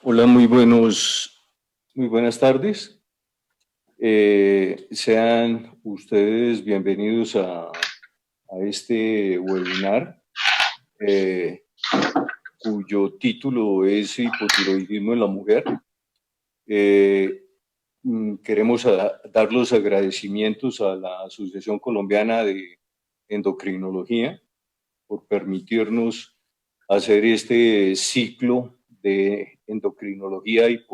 Hola, muy buenas tardes. Sean ustedes bienvenidos a este webinar, eh, cuyo título es Hipotiroidismo en la mujer. Queremos dar los agradecimientos a la Asociación Colombiana de Endocrinología por permitirnos hacer este ciclo de endocrinología y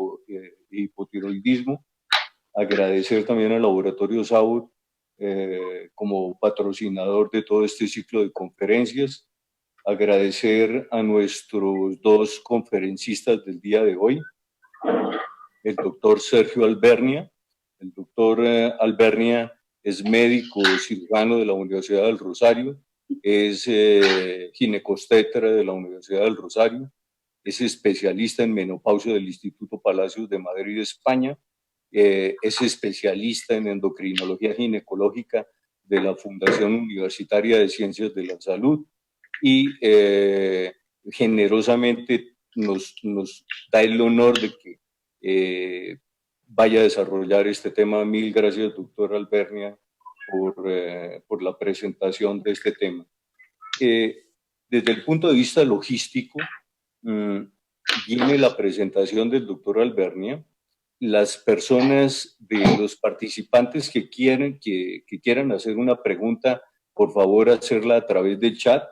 hipotiroidismo. Agradecer también al Laboratorio Saúl como patrocinador de todo este ciclo de conferencias. Agradecer a nuestros dos conferencistas del día de hoy, el doctor Sergio Albernia. El doctor Albernia es médico cirujano de la Universidad del Rosario, es ginecobstetra de la Universidad del Rosario, es especialista en menopausia del Instituto Palacios de Madrid, España, es especialista en endocrinología ginecológica de la Fundación Universitaria de Ciencias de la Salud y generosamente nos da el honor de que vaya a desarrollar este tema. Mil gracias, doctor Albernia, por la presentación de este tema. Desde el punto de vista logístico, viene la presentación del doctor Albernia. Las personas de los participantes que quieran hacer una pregunta, por favor, hacerla a través del chat.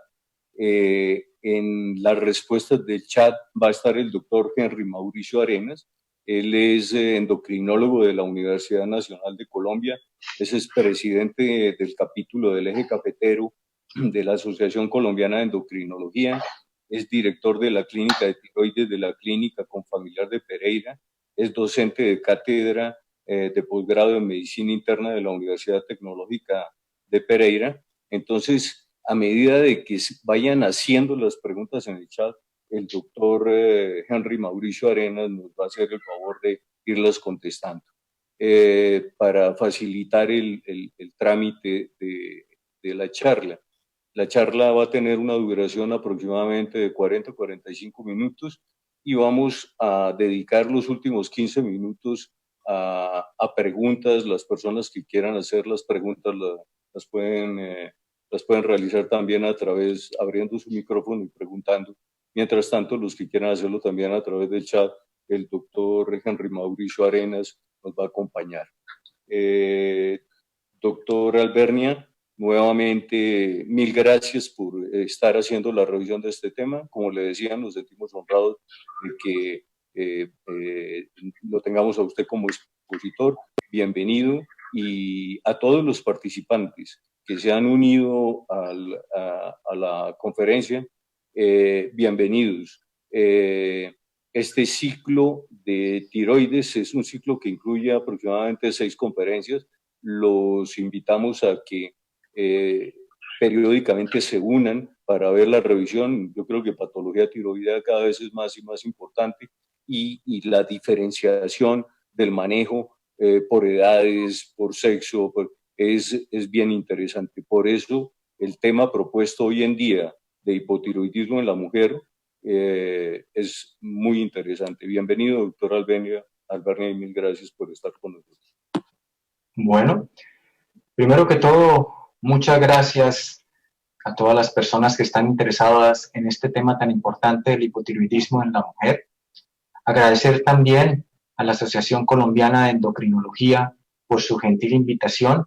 En las respuestas del chat va a estar el doctor Henry Mauricio Arenas. Él es endocrinólogo de la Universidad Nacional de Colombia, es presidente del capítulo del Eje Cafetero de la Asociación Colombiana de Endocrinología, es director de la clínica de tiroides de la Clínica Confamiliar de Pereira, es docente de cátedra de posgrado en Medicina Interna de la Universidad Tecnológica de Pereira. Entonces, a medida de que vayan haciendo las preguntas en el chat, el doctor Henry Mauricio Arenas nos va a hacer el favor de irlas contestando para facilitar el trámite de la charla. La charla va a tener una duración aproximadamente de 40 a 45 minutos y vamos a dedicar los últimos 15 minutos a preguntas. Las personas que quieran hacer las preguntas las pueden realizar también a través, abriendo su micrófono y preguntando. Mientras tanto, los que quieran hacerlo también a través del chat, el doctor Henry Mauricio Arenas nos va a acompañar. Doctor Albernia, nuevamente, mil gracias por estar haciendo la revisión de este tema. Como le decía, nos sentimos honrados de que lo tengamos a usted como expositor. Bienvenido, y a todos los participantes que se han unido a la conferencia, bienvenidos. Este ciclo de tiroides es un ciclo que incluye aproximadamente 6 conferencias. Los invitamos a que periódicamente se unan para ver la revisión. Yo creo que patología tiroidea cada vez es más y más importante, y la diferenciación del manejo por edades, por sexo, es bien interesante. Por eso el tema propuesto hoy en día de hipotiroidismo en la mujer es muy interesante. Bienvenido, doctor Albernia, y mil gracias por estar con nosotros. Bueno, primero que todo, muchas gracias a todas las personas que están interesadas en este tema tan importante del hipotiroidismo en la mujer. Agradecer también a la Asociación Colombiana de Endocrinología por su gentil invitación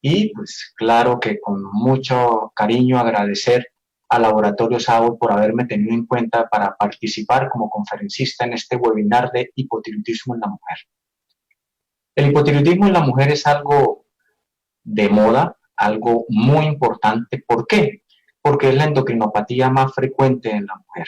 y, pues, claro que con mucho cariño agradecer al Laboratorio Saúl por haberme tenido en cuenta para participar como conferencista en este webinar de hipotiroidismo en la mujer. El hipotiroidismo en la mujer es algo de moda, algo muy importante. ¿Por qué? Porque es la endocrinopatía más frecuente en la mujer.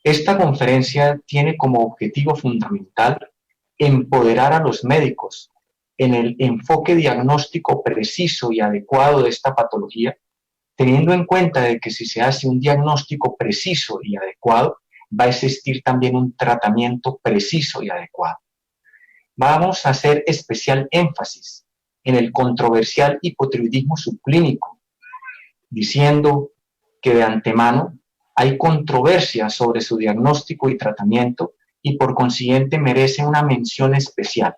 Esta conferencia tiene como objetivo fundamental empoderar a los médicos en el enfoque diagnóstico preciso y adecuado de esta patología, teniendo en cuenta de que si se hace un diagnóstico preciso y adecuado, va a existir también un tratamiento preciso y adecuado. Vamos a hacer especial énfasis en el controversial hipotiroidismo subclínico, diciendo que de antemano hay controversia sobre su diagnóstico y tratamiento y por consiguiente merece una mención especial.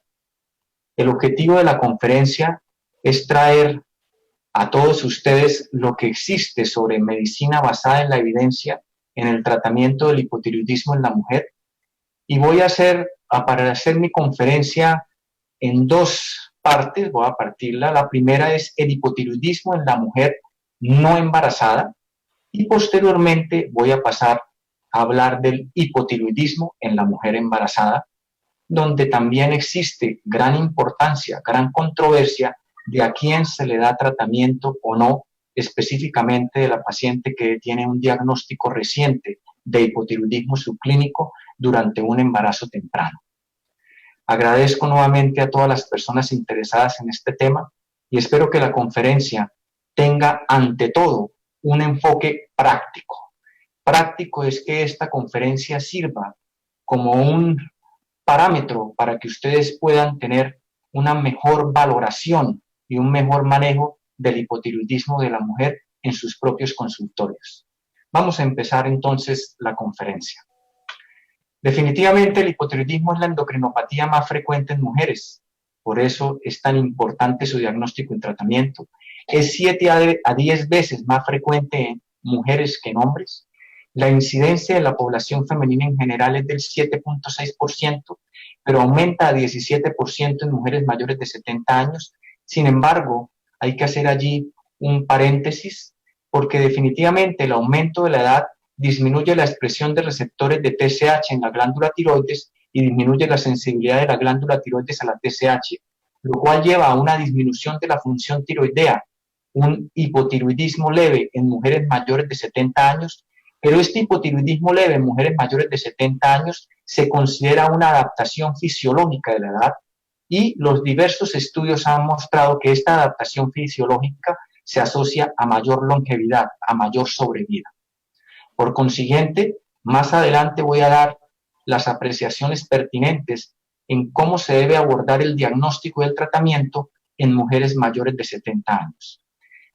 El objetivo de la conferencia es traer a todos ustedes lo que existe sobre medicina basada en la evidencia en el tratamiento del hipotiroidismo en la mujer, y voy a para hacer mi conferencia en dos partes, voy a partirla. La primera es el hipotiroidismo en la mujer no embarazada, y posteriormente voy a pasar a hablar del hipotiroidismo en la mujer embarazada, donde también existe gran importancia, gran controversia de a quién se le da tratamiento o no, específicamente de la paciente que tiene un diagnóstico reciente de hipotiroidismo subclínico durante un embarazo temprano. Agradezco nuevamente a todas las personas interesadas en este tema y espero que la conferencia tenga ante todo un enfoque práctico. Práctico es que esta conferencia sirva como un parámetro para que ustedes puedan tener una mejor valoración y un mejor manejo del hipotiroidismo de la mujer en sus propios consultorios. Vamos a empezar entonces la conferencia. Definitivamente el hipotiroidismo es la endocrinopatía más frecuente en mujeres, por eso es tan importante su diagnóstico y tratamiento. Es 7 a 10 veces más frecuente en mujeres que en hombres. La incidencia de la población femenina en general es del 7.6%, pero aumenta a 17% en mujeres mayores de 70 años. Sin embargo, hay que hacer allí un paréntesis, porque definitivamente el aumento de la edad disminuye la expresión de receptores de TSH en la glándula tiroides y disminuye la sensibilidad de la glándula tiroides a la TSH, lo cual lleva a una disminución de la función tiroidea, un hipotiroidismo leve en mujeres mayores de 70 años, pero este hipotiroidismo leve en mujeres mayores de 70 años se considera una adaptación fisiológica de la edad, y los diversos estudios han mostrado que esta adaptación fisiológica se asocia a mayor longevidad, a mayor sobrevida. Por consiguiente, más adelante voy a dar las apreciaciones pertinentes en cómo se debe abordar el diagnóstico y el tratamiento en mujeres mayores de 70 años.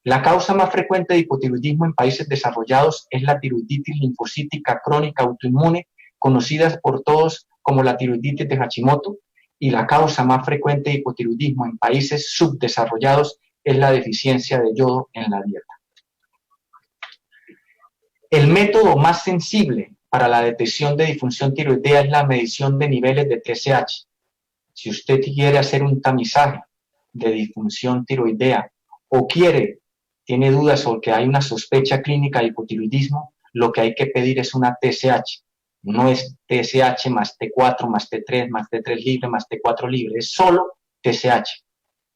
La causa más frecuente de hipotiroidismo en países desarrollados es la tiroiditis linfocítica crónica autoinmune, conocida por todos como la tiroiditis de Hashimoto, y la causa más frecuente de hipotiroidismo en países subdesarrollados es la deficiencia de yodo en la dieta. El método más sensible para la detección de disfunción tiroidea es la medición de niveles de TSH. Si usted quiere hacer un tamizaje de disfunción tiroidea o tiene dudas sobre que hay una sospecha clínica de hipotiroidismo, lo que hay que pedir es una TSH. No es TSH más T4, más T3, más T3 libre, más T4 libre, es solo TSH.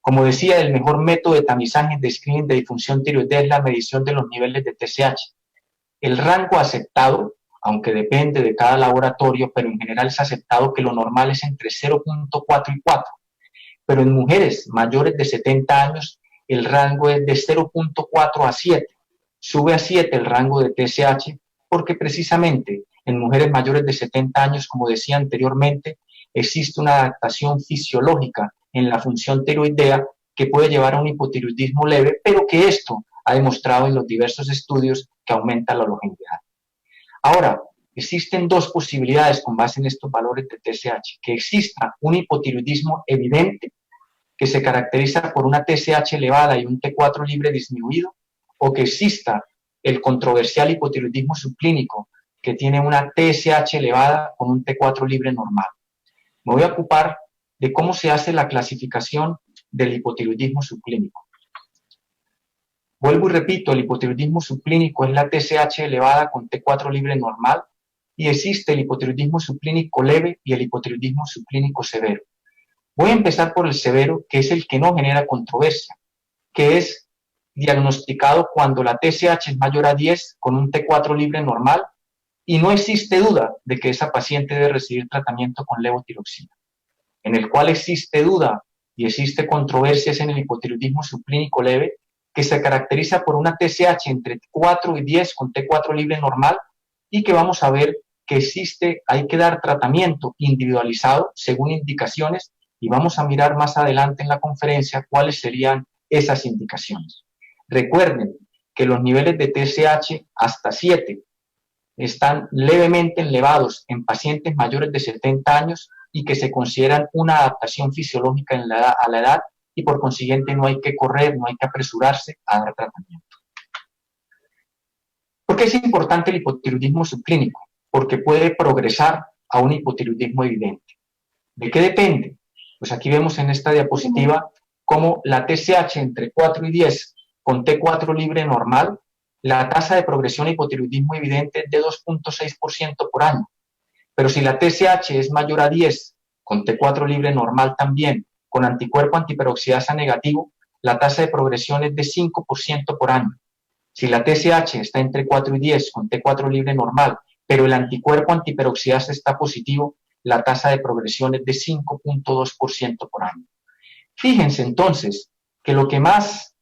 Como decía, el mejor método de tamizaje de screening de disfunción tiroidea es la medición de los niveles de TSH. El rango aceptado, aunque depende de cada laboratorio, pero en general es aceptado que lo normal es entre 0.4 y 4. Pero en mujeres mayores de 70 años, el rango es de 0.4 a 7. Sube a 7 el rango de TSH porque precisamente en mujeres mayores de 70 años, como decía anteriormente, existe una adaptación fisiológica en la función tiroidea que puede llevar a un hipotiroidismo leve, pero que esto ha demostrado en los diversos estudios que aumenta la longevidad. Ahora, existen dos posibilidades con base en estos valores de TSH: que exista un hipotiroidismo evidente, que se caracteriza por una TSH elevada y un T4 libre disminuido, o que exista el controversial hipotiroidismo subclínico, que tiene una TSH elevada con un T4 libre normal. Me voy a ocupar de cómo se hace la clasificación del hipotiroidismo subclínico. Vuelvo y repito, el hipotiroidismo subclínico es la TSH elevada con T4 libre normal, y existe el hipotiroidismo subclínico leve y el hipotiroidismo subclínico severo. Voy a empezar por el severo, que es el que no genera controversia, que es diagnosticado cuando la TSH es mayor a 10 con un T4 libre normal y no existe duda de que esa paciente debe recibir tratamiento con levotiroxina. En el cual existe duda y existe controversia es en el hipotiroidismo subclínico leve, que se caracteriza por una TSH entre 4 y 10 con T4 libre normal, y que vamos a ver que hay que dar tratamiento individualizado según indicaciones, y vamos a mirar más adelante en la conferencia cuáles serían esas indicaciones. Recuerden que los niveles de TSH hasta 7 están levemente elevados en pacientes mayores de 70 años y que se consideran una adaptación fisiológica a la edad y por consiguiente no hay que correr, no hay que apresurarse a dar tratamiento. ¿Por qué es importante el hipotiroidismo subclínico? Porque puede progresar a un hipotiroidismo evidente. ¿De qué depende? Pues aquí vemos en esta diapositiva cómo la TSH entre 4 y 10 con T4 libre normal, la tasa de progresión a hipotiroidismo evidente es de 2.6% por año. Pero si la TSH es mayor a 10, con T4 libre normal también, con anticuerpo antiperoxidasa negativo, la tasa de progresión es de 5% por año. Si la TSH está entre 4 y 10, con T4 libre normal, pero el anticuerpo antiperoxidasa está positivo, la tasa de progresión es de 5.2% por año. Fíjense entonces que lo que más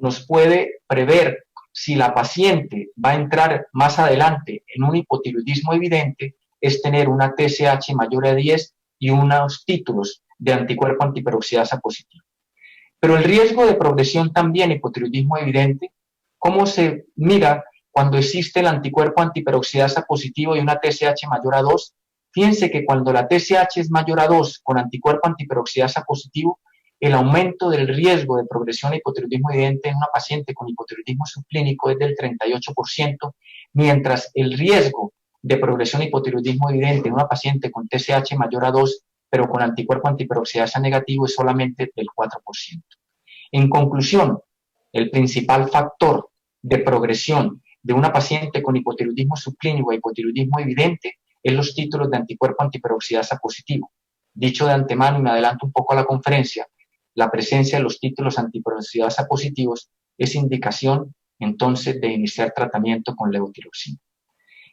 nos puede prever si la paciente va a entrar más adelante en un hipotiroidismo evidente es tener una TSH mayor a 10 y unos títulos de anticuerpo antiperoxidasa positivo. Pero el riesgo de progresión también hipotiroidismo evidente, ¿cómo se mira cuando existe el anticuerpo antiperoxidasa positivo y una TSH mayor a 2? Fíjense que cuando la TSH es mayor a 2 con anticuerpo antiperoxidasa positivo, el aumento del riesgo de progresión a hipotiroidismo evidente en una paciente con hipotiroidismo subclínico es del 38%, mientras el riesgo de progresión a hipotiroidismo evidente en una paciente con TSH mayor a 2, pero con anticuerpo antiperoxidasa negativo es solamente del 4%. En conclusión, el principal factor de progresión de una paciente con hipotiroidismo subclínico a hipotiroidismo evidente es los títulos de anticuerpo antiperoxidasa positivo. Dicho de antemano, y me adelanto un poco a la conferencia, la presencia de los títulos antiperoxidasa positivos es indicación entonces de iniciar tratamiento con levotiroxina.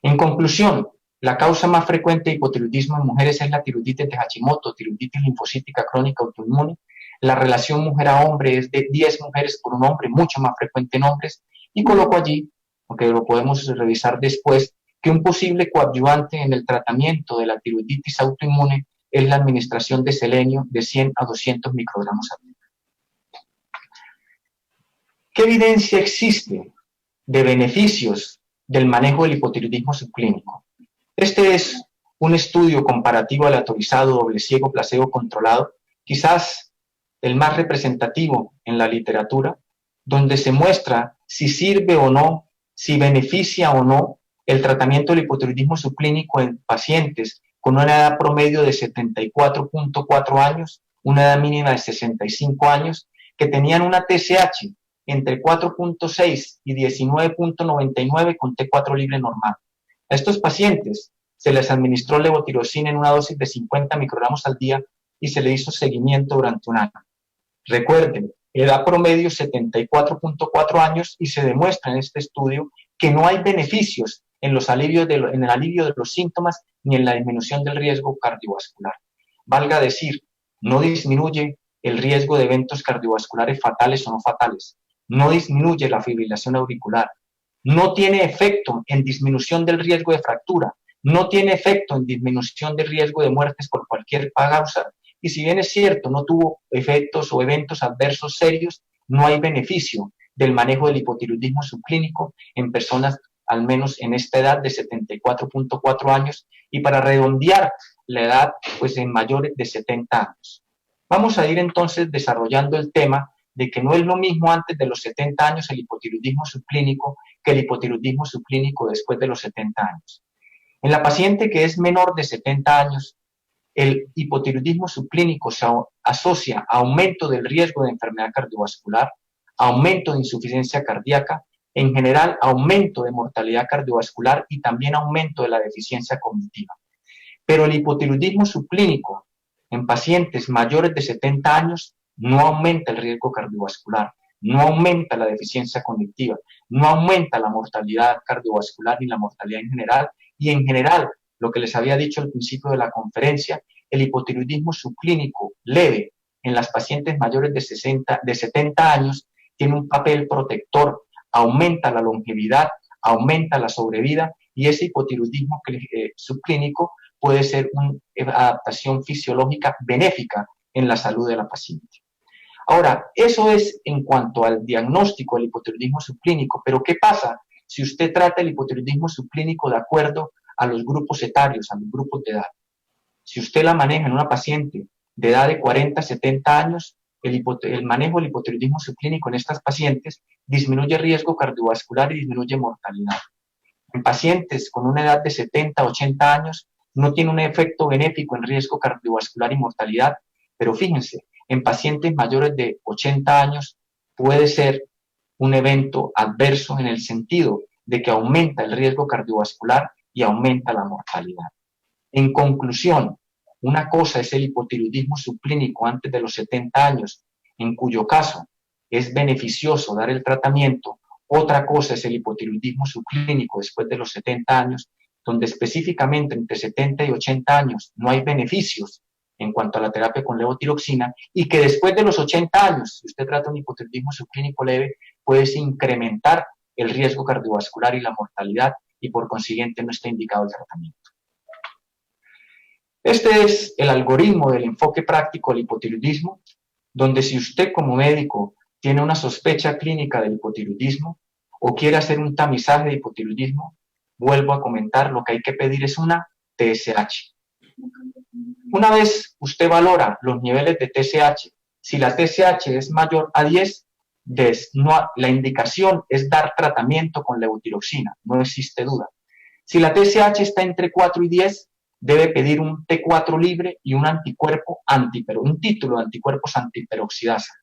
En conclusión, la causa más frecuente de hipotiroidismo en mujeres es la tiroiditis de Hashimoto, tiroiditis linfocítica crónica autoinmune. La relación mujer a hombre es de 10 mujeres por un hombre, mucho más frecuente en hombres, y coloco allí, aunque lo podemos revisar después, que un posible coadyuvante en el tratamiento de la tiroiditis autoinmune es la administración de selenio de 100 a 200 microgramos al día. ¿Qué evidencia existe de beneficios del manejo del hipotiroidismo subclínico? Este es un estudio comparativo aleatorizado, doble ciego, placebo controlado, quizás el más representativo en la literatura, donde se muestra si sirve o no, si beneficia o no el tratamiento del hipotiroidismo subclínico en pacientes con una edad promedio de 74.4 años, una edad mínima de 65 años, que tenían una TSH entre 4.6 y 19.99 con T4 libre normal. A estos pacientes se les administró levotiroxina en una dosis de 50 microgramos al día y se le hizo seguimiento durante un año. Recuerden, edad promedio 74.4 años y se demuestra en este estudio que no hay beneficios en el alivio de los síntomas ni en la disminución del riesgo cardiovascular. Valga decir, no disminuye el riesgo de eventos cardiovasculares fatales o no fatales, no disminuye la fibrilación auricular, no tiene efecto en disminución del riesgo de fractura, no tiene efecto en disminución del riesgo de muertes por cualquier causa, y si bien es cierto, no tuvo efectos o eventos adversos serios, no hay beneficio del manejo del hipotiroidismo subclínico en personas al menos en esta edad de 74.4 años, y para redondear la edad, pues en mayores de 70 años. Vamos a ir entonces desarrollando el tema de que no es lo mismo antes de los 70 años el hipotiroidismo subclínico que el hipotiroidismo subclínico después de los 70 años. En la paciente que es menor de 70 años, el hipotiroidismo subclínico se asocia a aumento del riesgo de enfermedad cardiovascular, aumento de insuficiencia cardíaca, en general aumento de mortalidad cardiovascular y también aumento de la deficiencia cognitiva. Pero el hipotiroidismo subclínico en pacientes mayores de 70 años no aumenta el riesgo cardiovascular, no aumenta la deficiencia cognitiva, no aumenta la mortalidad cardiovascular ni la mortalidad en general, y en general, lo que les había dicho al principio de la conferencia, el hipotiroidismo subclínico leve en las pacientes mayores de 70 años tiene un papel protector, aumenta la longevidad, aumenta la sobrevida, y ese hipotiroidismo subclínico puede ser una adaptación fisiológica benéfica en la salud de la paciente. Ahora, eso es en cuanto al diagnóstico del hipotiroidismo subclínico, pero ¿qué pasa si usted trata el hipotiroidismo subclínico de acuerdo a los grupos etarios, a los grupos de edad. Si usted la maneja en una paciente de edad de 40 a 70 años, el manejo del hipotiroidismo subclínico en estas pacientes disminuye riesgo cardiovascular y disminuye mortalidad. En pacientes con una edad de 70 a 80 años no tiene un efecto benéfico en riesgo cardiovascular y mortalidad, pero fíjense, en pacientes mayores de 80 años puede ser un evento adverso en el sentido de que aumenta el riesgo cardiovascular y aumenta la mortalidad. En conclusión, una cosa es el hipotiroidismo subclínico antes de los 70 años, en cuyo caso es beneficioso dar el tratamiento. Otra cosa es el hipotiroidismo subclínico después de los 70 años, donde específicamente entre 70 y 80 años no hay beneficios en cuanto a la terapia con levotiroxina, y que después de los 80 años, si usted trata un hipotiroidismo subclínico leve, puede incrementar el riesgo cardiovascular y la mortalidad, y por consiguiente no está indicado el tratamiento. Este es el algoritmo del enfoque práctico del hipotiroidismo, donde si usted como médico tiene una sospecha clínica del hipotiroidismo o quiere hacer un tamizaje de hipotiroidismo, vuelvo a comentar, lo que hay que pedir es una TSH. Una vez usted valora los niveles de TSH, si la TSH es mayor a 10, la indicación es dar tratamiento con levotiroxina, no existe duda. Si la TSH está entre 4 y 10, debe pedir un T4 libre y un anticuerpo un título de anticuerpos antiperoxidasa.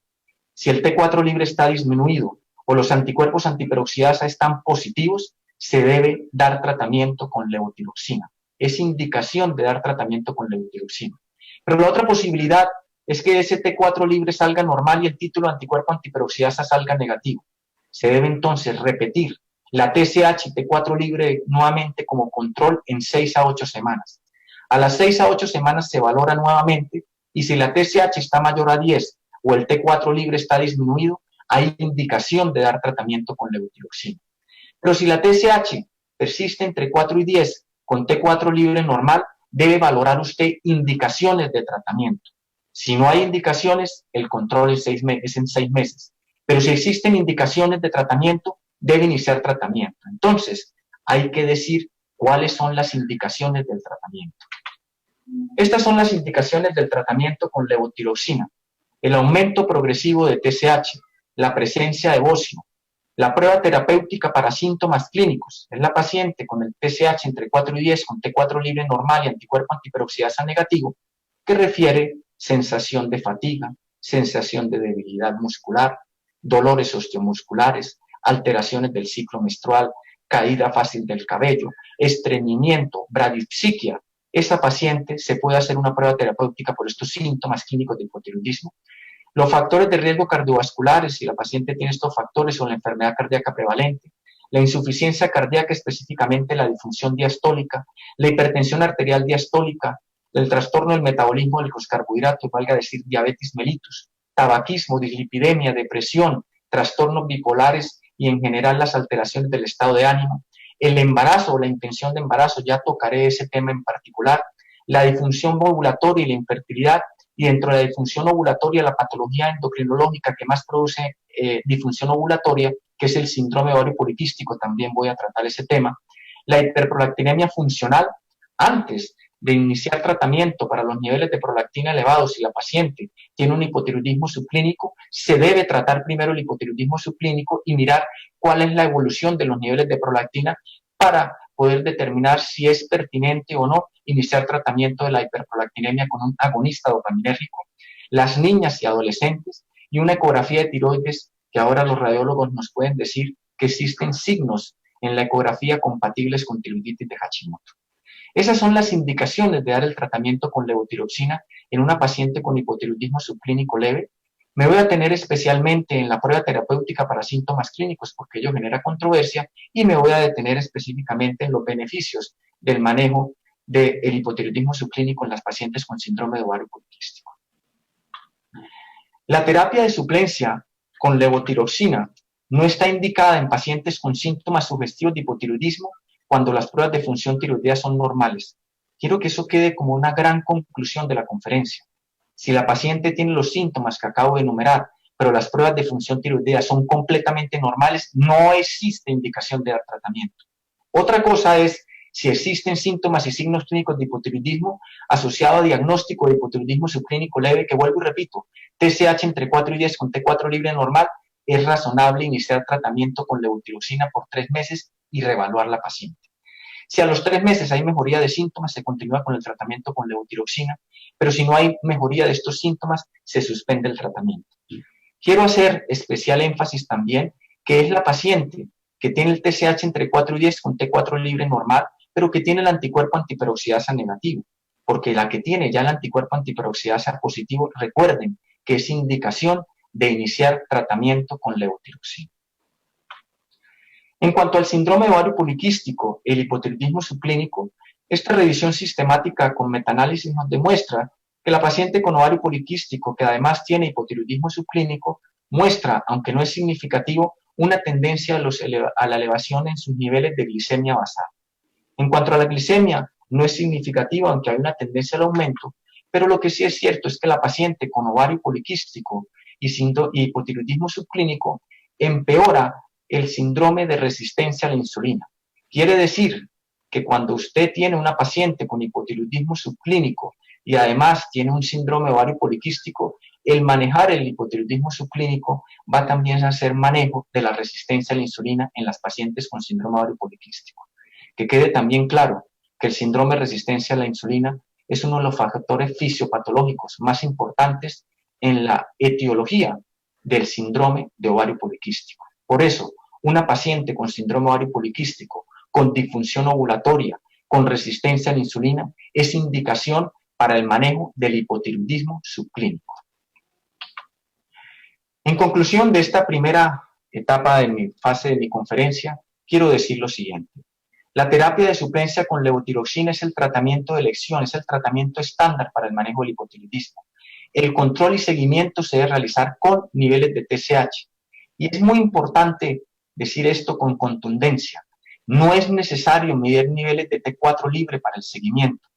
Si el T4 libre está disminuido o los anticuerpos antiperoxidasa están positivos, se debe dar tratamiento con levotiroxina. Es indicación de dar tratamiento con levotiroxina. Pero la otra posibilidad es que ese T4 libre salga normal y el título de anticuerpo antiperoxidasa salga negativo. Se debe entonces repetir la TSH y T4 libre nuevamente como control en 6 a 8 semanas. A las 6 a 8 semanas se valora nuevamente y si la TSH está mayor a 10 o el T4 libre está disminuido, hay indicación de dar tratamiento con levotiroxina. Pero si la TSH persiste entre 4 y 10 con T4 libre normal, debe valorar usted indicaciones de tratamiento. Si no hay indicaciones, el control es en 6 meses. Pero si existen indicaciones de tratamiento, debe iniciar tratamiento. Entonces, hay que decir cuáles son las indicaciones del tratamiento. Estas son las indicaciones del tratamiento con levotiroxina: el aumento progresivo de TSH, la presencia de bocio, la prueba terapéutica para síntomas clínicos, es la paciente con el TSH entre 4 y 10 con T4 libre normal y anticuerpo antiperoxidasa negativo, que refiere sensación de fatiga, sensación de debilidad muscular, dolores osteomusculares, alteraciones del ciclo menstrual, caída fácil del cabello, estreñimiento, bradipsiquia. Esa paciente se puede hacer una prueba terapéutica por estos síntomas clínicos de hipotiroidismo. Los factores de riesgo cardiovasculares, si la paciente tiene estos factores, o la enfermedad cardíaca prevalente, la insuficiencia cardíaca, específicamente la disfunción diastólica, la hipertensión arterial diastólica, el trastorno del metabolismo de los carbohidratos, valga decir diabetes mellitus, tabaquismo, dislipidemia, depresión, trastornos bipolares y en general las alteraciones del estado de ánimo, el embarazo o la intención de embarazo, ya tocaré ese tema en particular, la disfunción ovulatoria y la infertilidad, y dentro de la disfunción ovulatoria, la patología endocrinológica que más produce disfunción ovulatoria, que es el síndrome ovario poliquístico, también voy a tratar ese tema, la hiperprolactinemia funcional. Antes de iniciar tratamiento para los niveles de prolactina elevados, si la paciente tiene un hipotiroidismo subclínico, se debe tratar primero el hipotiroidismo subclínico y mirar cuál es la evolución de los niveles de prolactina para poder determinar si es pertinente o no iniciar tratamiento de la hiperprolactinemia con un agonista dopaminérgico. Las niñas y adolescentes y una ecografía de tiroides, que ahora los radiólogos nos pueden decir que existen signos en la ecografía compatibles con tiroiditis de Hashimoto. Esas son las indicaciones de dar el tratamiento con levotiroxina en una paciente con hipotiroidismo subclínico leve. Me voy a tener especialmente en la prueba terapéutica para síntomas clínicos porque ello genera controversia, y me voy a detener específicamente en los beneficios del manejo del hipotiroidismo subclínico en las pacientes con síndrome de ovario poliquístico. La terapia de suplencia con levotiroxina no está indicada en pacientes con síntomas sugestivos de hipotiroidismo cuando las pruebas de función tiroidea son normales. Quiero que eso quede como una gran conclusión de la conferencia. Si la paciente tiene los síntomas que acabo de enumerar, pero las pruebas de función tiroidea son completamente normales, no existe indicación de dar tratamiento. Otra cosa es si existen síntomas y signos clínicos de hipotiroidismo asociado a diagnóstico de hipotiroidismo subclínico leve, que vuelvo y repito, TSH entre 4 y 10 con T4 libre normal, es razonable iniciar tratamiento con levotiroxina por 3 meses y reevaluar la paciente. Si a los 3 meses hay mejoría de síntomas, se continúa con el tratamiento con levotiroxina, pero si no hay mejoría de estos síntomas, se suspende el tratamiento. Quiero hacer especial énfasis también que es la paciente que tiene el TSH entre 4 y 10 con T4 libre normal, pero que tiene el anticuerpo antiperoxidasa negativo, porque la que tiene ya el anticuerpo antiperoxidasa positivo, recuerden que es indicación de iniciar tratamiento con levotiroxina. En cuanto al síndrome de ovario poliquístico, el hipotiroidismo subclínico, esta revisión sistemática con metaanálisis nos demuestra que la paciente con ovario poliquístico, que además tiene hipotiroidismo subclínico, muestra, aunque no es significativo, una tendencia a la elevación en sus niveles de glicemia basal. En cuanto a la glicemia, no es significativa, aunque hay una tendencia al aumento, pero lo que sí es cierto es que la paciente con ovario poliquístico y hipotiroidismo subclínico empeora el síndrome de resistencia a la insulina. Quiere decir que cuando usted tiene una paciente con hipotiroidismo subclínico y además tiene un síndrome ovario poliquístico, el manejar el hipotiroidismo subclínico va también a hacer manejo de la resistencia a la insulina en las pacientes con síndrome ovario poliquístico. Que quede también claro que el síndrome de resistencia a la insulina es uno de los factores fisiopatológicos más importantes en la etiología del síndrome de ovario poliquístico. Por eso, una paciente con síndrome ovario poliquístico, con disfunción ovulatoria, con resistencia a la insulina, es indicación para el manejo del hipotiroidismo subclínico. En conclusión de esta primera etapa de mi fase de mi conferencia, quiero decir lo siguiente. La terapia de suplencia con levotiroxina es el tratamiento de elección, es el tratamiento estándar para el manejo del hipotiroidismo. El control y seguimiento se debe realizar con niveles de TSH. Y es muy importante decir esto con contundencia. No es necesario medir niveles de T4 libre para el seguimiento.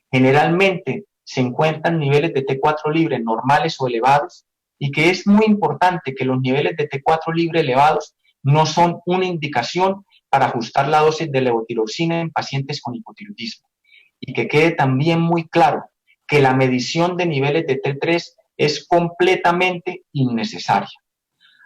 Generalmente se encuentran niveles de T4 libre normales o elevados y que es muy importante que los niveles de T4 libre elevados no son una indicación para ajustar la dosis de levotiroxina en pacientes con hipotiroidismo. Y que quede también muy claro que la medición de niveles de T3 es completamente innecesaria.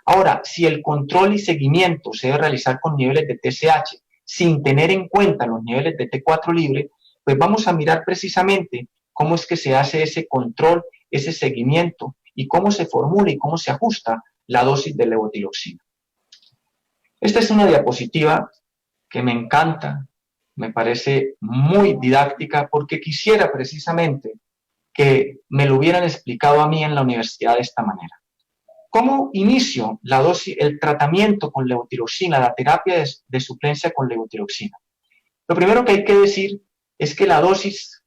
Ahora, si el control y seguimiento se debe realizar con niveles de TSH sin tener en cuenta los niveles de T4 libre, pues vamos a mirar precisamente cómo es que se hace ese control, ese seguimiento y cómo se formula y cómo se ajusta la dosis de levotiroxina. Esta es una diapositiva que me encanta, me parece muy didáctica porque quisiera precisamente que me lo hubieran explicado a mí en la universidad de esta manera. ¿Cómo inicio la dosis, el tratamiento con levotiroxina, la terapia de suplencia con levotiroxina? Lo primero que hay que decir es que la dosis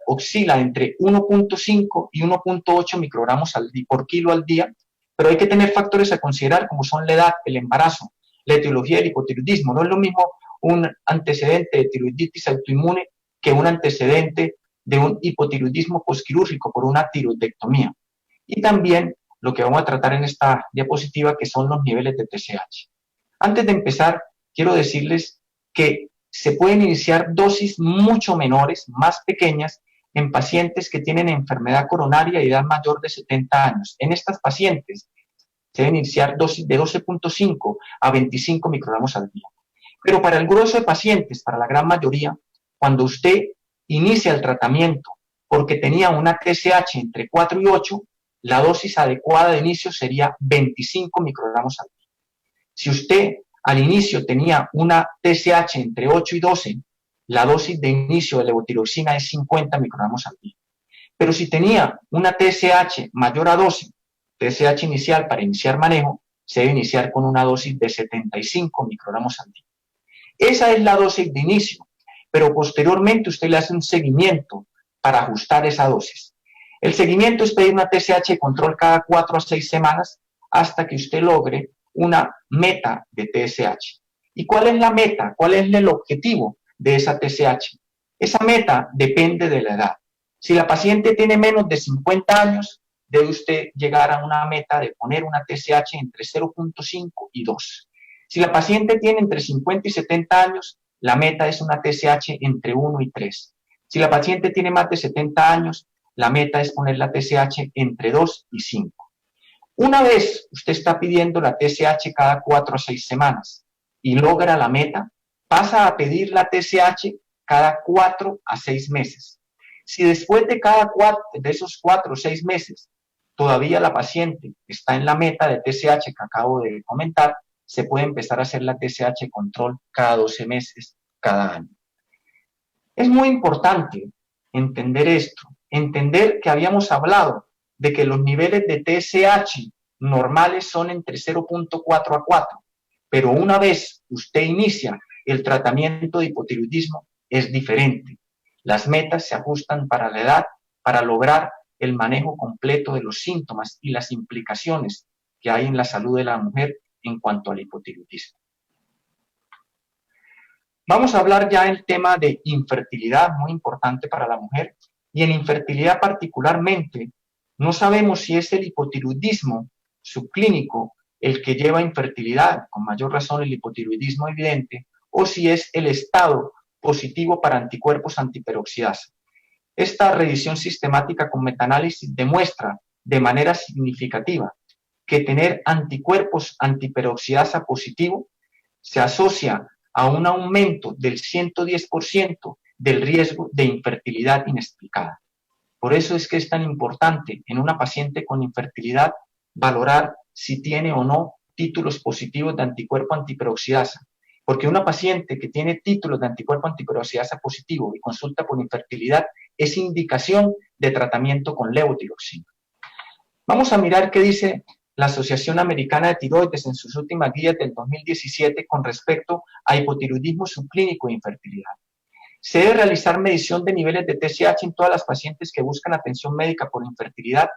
oscila entre 1.5 y 1.8 microgramos por kilo al día, pero hay que tener factores a considerar como son la edad, el embarazo, la etiología del hipotiroidismo. No es lo mismo un antecedente de tiroiditis autoinmune que un antecedente de un hipotiroidismo posquirúrgico por una tiroidectomía. Y también lo que vamos a tratar en esta diapositiva, que son los niveles de TSH. Antes de empezar, quiero decirles que se pueden iniciar dosis mucho menores, más pequeñas, en pacientes que tienen enfermedad coronaria y edad mayor de 70 años. En estas pacientes se deben iniciar dosis de 12.5 a 25 microgramos al día. Pero para el grueso de pacientes, para la gran mayoría, cuando usted inicia el tratamiento porque tenía una TSH entre 4 y 8, la dosis adecuada de inicio sería 25 microgramos al día. Si usted al inicio tenía una TSH entre 8 y 12, la dosis de inicio de levotiroxina es 50 microgramos al día. Pero si tenía una TSH mayor a 12, TSH inicial para iniciar manejo, se debe iniciar con una dosis de 75 microgramos al día. Esa es la dosis de inicio, pero posteriormente usted le hace un seguimiento para ajustar esa dosis. El seguimiento es pedir una TSH de control cada 4 a 6 semanas hasta que usted logre una meta de TSH. ¿Y cuál es la meta? ¿Cuál es el objetivo de esa TSH? Esa meta depende de la edad. Si la paciente tiene menos de 50 años, debe usted llegar a una meta de poner una TSH entre 0.5 y 2. Si la paciente tiene entre 50 y 70 años, la meta es una TSH entre 1 y 3. Si la paciente tiene más de 70 años, la meta es poner la TSH entre 2 y 5. Una vez usted está pidiendo la TSH cada 4 a 6 semanas y logra la meta, pasa a pedir la TSH cada 4 a 6 meses. Si después de esos 4 o 6 meses todavía la paciente está en la meta de TSH que acabo de comentar, se puede empezar a hacer la TSH control cada 12 meses, cada año. Es muy importante entender esto, entender que habíamos hablado de que los niveles de TSH normales son entre 0.4 a 4, pero una vez usted inicia el tratamiento de hipotiroidismo es diferente. Las metas se ajustan para la edad, para lograr el manejo completo de los síntomas y las implicaciones que hay en la salud de la mujer en cuanto al hipotiroidismo. Vamos a hablar ya del tema de infertilidad, muy importante para la mujer, y en infertilidad particularmente, no sabemos si es el hipotiroidismo subclínico el que lleva a infertilidad, con mayor razón el hipotiroidismo evidente, o si es el estado positivo para anticuerpos antiperoxidasa. Esta revisión sistemática con metaanálisis demuestra de manera significativa que tener anticuerpos antiperoxidasa positivo se asocia a un aumento del 110% del riesgo de infertilidad inexplicada. Por eso es que es tan importante en una paciente con infertilidad valorar si tiene o no títulos positivos de anticuerpo antiperoxidasa, porque una paciente que tiene títulos de anticuerpo antiperoxidasa positivo y consulta por infertilidad es indicación de tratamiento con levotiroxina. Vamos a mirar qué dice la Asociación Americana de Tiroides en sus últimas guías del 2017 con respecto a hipotiroidismo subclínico e infertilidad. Se debe realizar medición de niveles de TSH en todas las pacientes que buscan atención médica por infertilidad,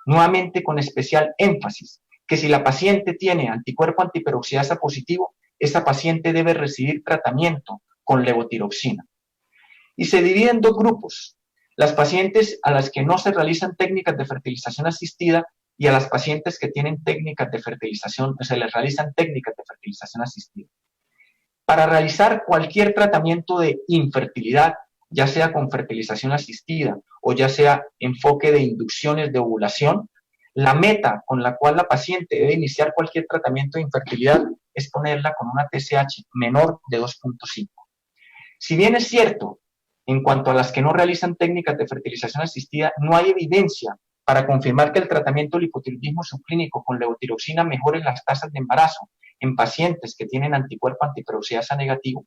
nuevamente con especial énfasis, que si la paciente tiene anticuerpo antiperoxidasa positivo, esa paciente debe recibir tratamiento con levotiroxina. Y se divide en dos grupos, las pacientes a las que no se realizan técnicas de fertilización asistida y a las pacientes que tienen técnicas de fertilización, se les realizan técnicas de fertilización asistida. Para realizar cualquier tratamiento de infertilidad, ya sea con fertilización asistida o ya sea enfoque de inducciones de ovulación, la meta con la cual la paciente debe iniciar cualquier tratamiento de infertilidad es ponerla con una TSH menor de 2.5. Si bien es cierto, en cuanto a las que no realizan técnicas de fertilización asistida, no hay evidencia para confirmar que el tratamiento del hipotiroidismo subclínico con levotiroxina mejore las tasas de embarazo en pacientes que tienen anticuerpo antiperoxidasa negativo,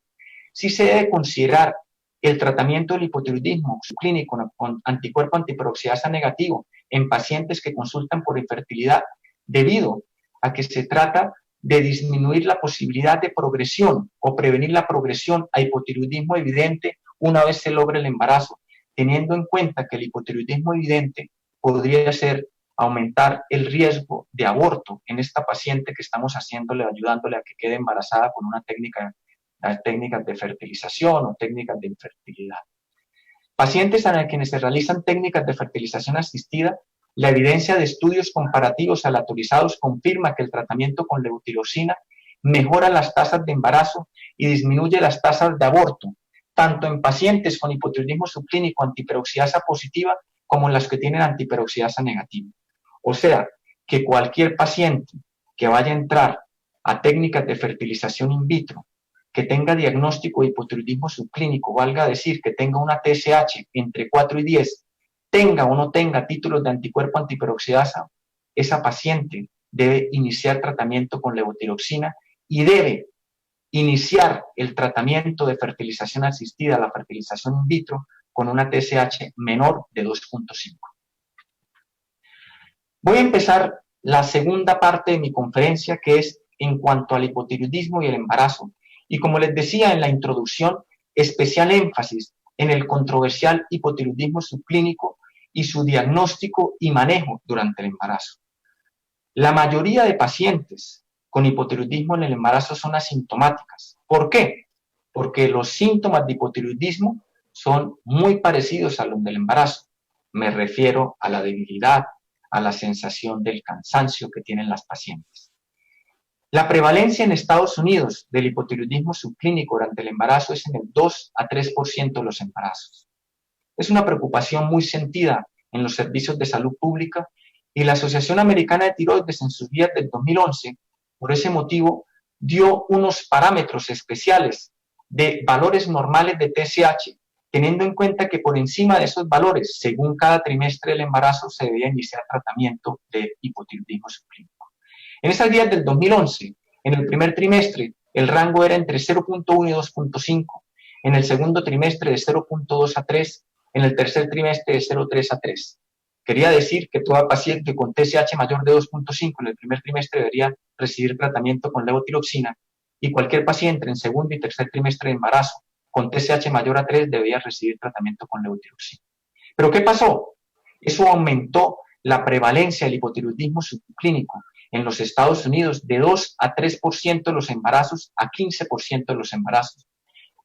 sí se debe considerar el tratamiento del hipotiroidismo subclínico con anticuerpo antiperoxidasa negativo en pacientes que consultan por infertilidad, debido a que se trata de disminuir la posibilidad de progresión o prevenir la progresión a hipotiroidismo evidente una vez se logre el embarazo, teniendo en cuenta que el hipotiroidismo evidente podría ser aumentar el riesgo de aborto en esta paciente que estamos ayudándole a que quede embarazada con una técnicas de fertilización o técnicas de infertilidad. Pacientes a quienes se realizan técnicas de fertilización asistida, la evidencia de estudios comparativos aleatorizados confirma que el tratamiento con levotiroxina mejora las tasas de embarazo y disminuye las tasas de aborto, tanto en pacientes con hipotiroidismo subclínico antiperoxidasa positiva como en las que tienen antiperoxidasa negativa. O sea, que cualquier paciente que vaya a entrar a técnicas de fertilización in vitro, que tenga diagnóstico de hipotiroidismo subclínico, valga decir que tenga una TSH entre 4 y 10, tenga o no tenga títulos de anticuerpo antiperoxidasa, esa paciente debe iniciar tratamiento con levotiroxina y debe iniciar el tratamiento de fertilización asistida, la fertilización in vitro, con una TSH menor de 2.5. Voy a empezar la segunda parte de mi conferencia, que es en cuanto al hipotiroidismo y el embarazo. Y como les decía en la introducción, especial énfasis en el controversial hipotiroidismo subclínico y su diagnóstico y manejo durante el embarazo. La mayoría de pacientes con hipotiroidismo en el embarazo son asintomáticas. ¿Por qué? Porque los síntomas de hipotiroidismo son muy parecidos a los del embarazo. Me refiero a la debilidad, a la sensación del cansancio que tienen las pacientes. La prevalencia en Estados Unidos del hipotiroidismo subclínico durante el embarazo es en el 2 a 3% de los embarazos. Es una preocupación muy sentida en los servicios de salud pública y la Asociación Americana de Tiroides en sus guías del 2011, por ese motivo, dio unos parámetros especiales de valores normales de TSH, teniendo en cuenta que por encima de esos valores, según cada trimestre del embarazo, se debía iniciar tratamiento de hipotiroidismo subclínico. En esas guías del 2011, en el primer trimestre, el rango era entre 0.1 y 2.5, en el segundo trimestre de 0.2 a 3, en el tercer trimestre de 0.3 a 3. Quería decir que toda paciente con TSH mayor de 2.5 en el primer trimestre debería recibir tratamiento con levotiroxina y cualquier paciente en segundo y tercer trimestre de embarazo con TSH mayor a 3 debería recibir tratamiento con levotiroxina. ¿Pero qué pasó? Eso aumentó la prevalencia del hipotiroidismo subclínico en los Estados Unidos de 2 a 3% de los embarazos a 15% de los embarazos,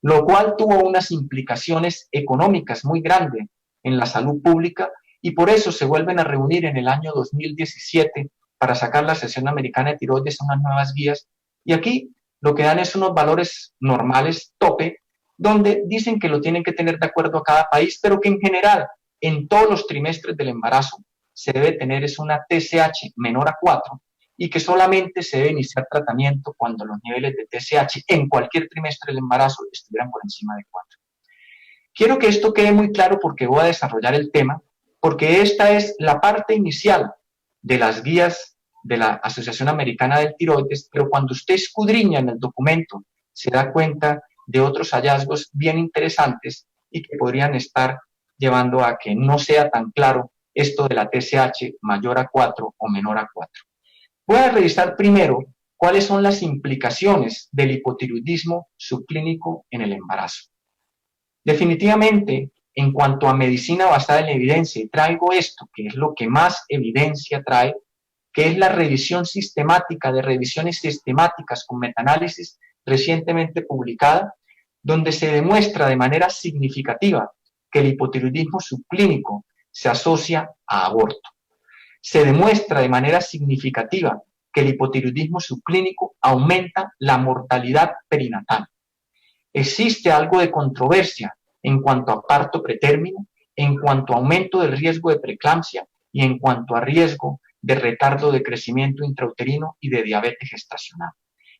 lo cual tuvo unas implicaciones económicas muy grandes en la salud pública y por eso se vuelven a reunir en el año 2017 para sacar la Asociación Americana de Tiroides unas nuevas guías y aquí lo que dan es unos valores normales, tope, donde dicen que lo tienen que tener de acuerdo a cada país, pero que en general en todos los trimestres del embarazo se debe tener es una TSH menor a 4 y que solamente se debe iniciar tratamiento cuando los niveles de TSH en cualquier trimestre del embarazo estuvieran por encima de 4. Quiero que esto quede muy claro porque voy a desarrollar el tema, porque esta es la parte inicial de las guías de la Asociación Americana del Tiroides, pero cuando usted escudriña en el documento se da cuenta de otros hallazgos bien interesantes y que podrían estar llevando a que no sea tan claro esto de la TSH mayor a 4 o menor a 4. Voy a revisar primero cuáles son las implicaciones del hipotiroidismo subclínico en el embarazo. Definitivamente, en cuanto a medicina basada en evidencia, y traigo esto, que es lo que más evidencia trae, que es la revisión sistemática de revisiones sistemáticas con metaanálisis recientemente publicada, donde se demuestra de manera significativa que el hipotiroidismo subclínico se asocia a aborto. Se demuestra de manera significativa que el hipotiroidismo subclínico aumenta la mortalidad perinatal. Existe algo de controversia en cuanto a parto pretérmino, en cuanto a aumento del riesgo de preeclampsia y en cuanto a riesgo de retardo de crecimiento intrauterino y de diabetes gestacional.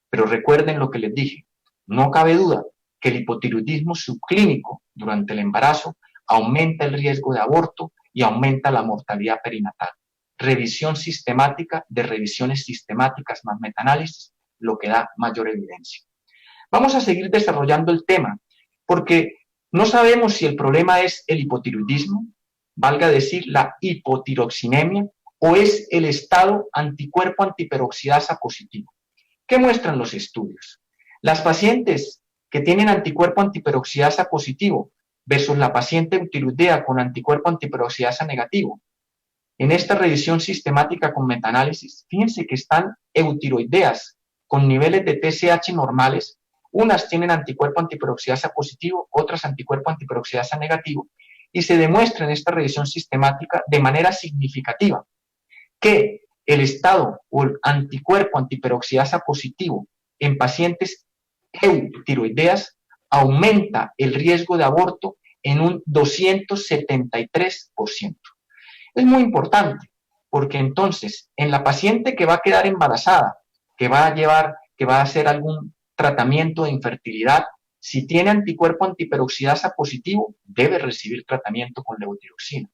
Pero recuerden lo que les dije, no cabe duda que el hipotiroidismo subclínico durante el embarazo aumenta el riesgo de aborto y aumenta la mortalidad perinatal. Revisión sistemática de revisiones sistemáticas más metaanálisis, lo que da mayor evidencia. Vamos a seguir desarrollando el tema, porque no sabemos si el problema es el hipotiroidismo, valga decir la hipotiroxinemia, o es el estado anticuerpo antiperoxidasa positivo. ¿Qué muestran los estudios? Las pacientes que tienen anticuerpo antiperoxidasa positivo versus la paciente eutiroidea con anticuerpo antiperoxidasa negativo. En esta revisión sistemática con metaanálisis, fíjense que están eutiroideas con niveles de TSH normales. Unas tienen anticuerpo antiperoxidasa positivo, otras anticuerpo antiperoxidasa negativo, y se demuestra en esta revisión sistemática de manera significativa que el estado o el anticuerpo antiperoxidasa positivo en pacientes eutiroideas aumenta el riesgo de aborto en un 273%. Es muy importante, porque entonces en la paciente que va a quedar embarazada, que va a hacer algún tratamiento de infertilidad, si tiene anticuerpo antiperoxidasa positivo, debe recibir tratamiento con levotiroxina.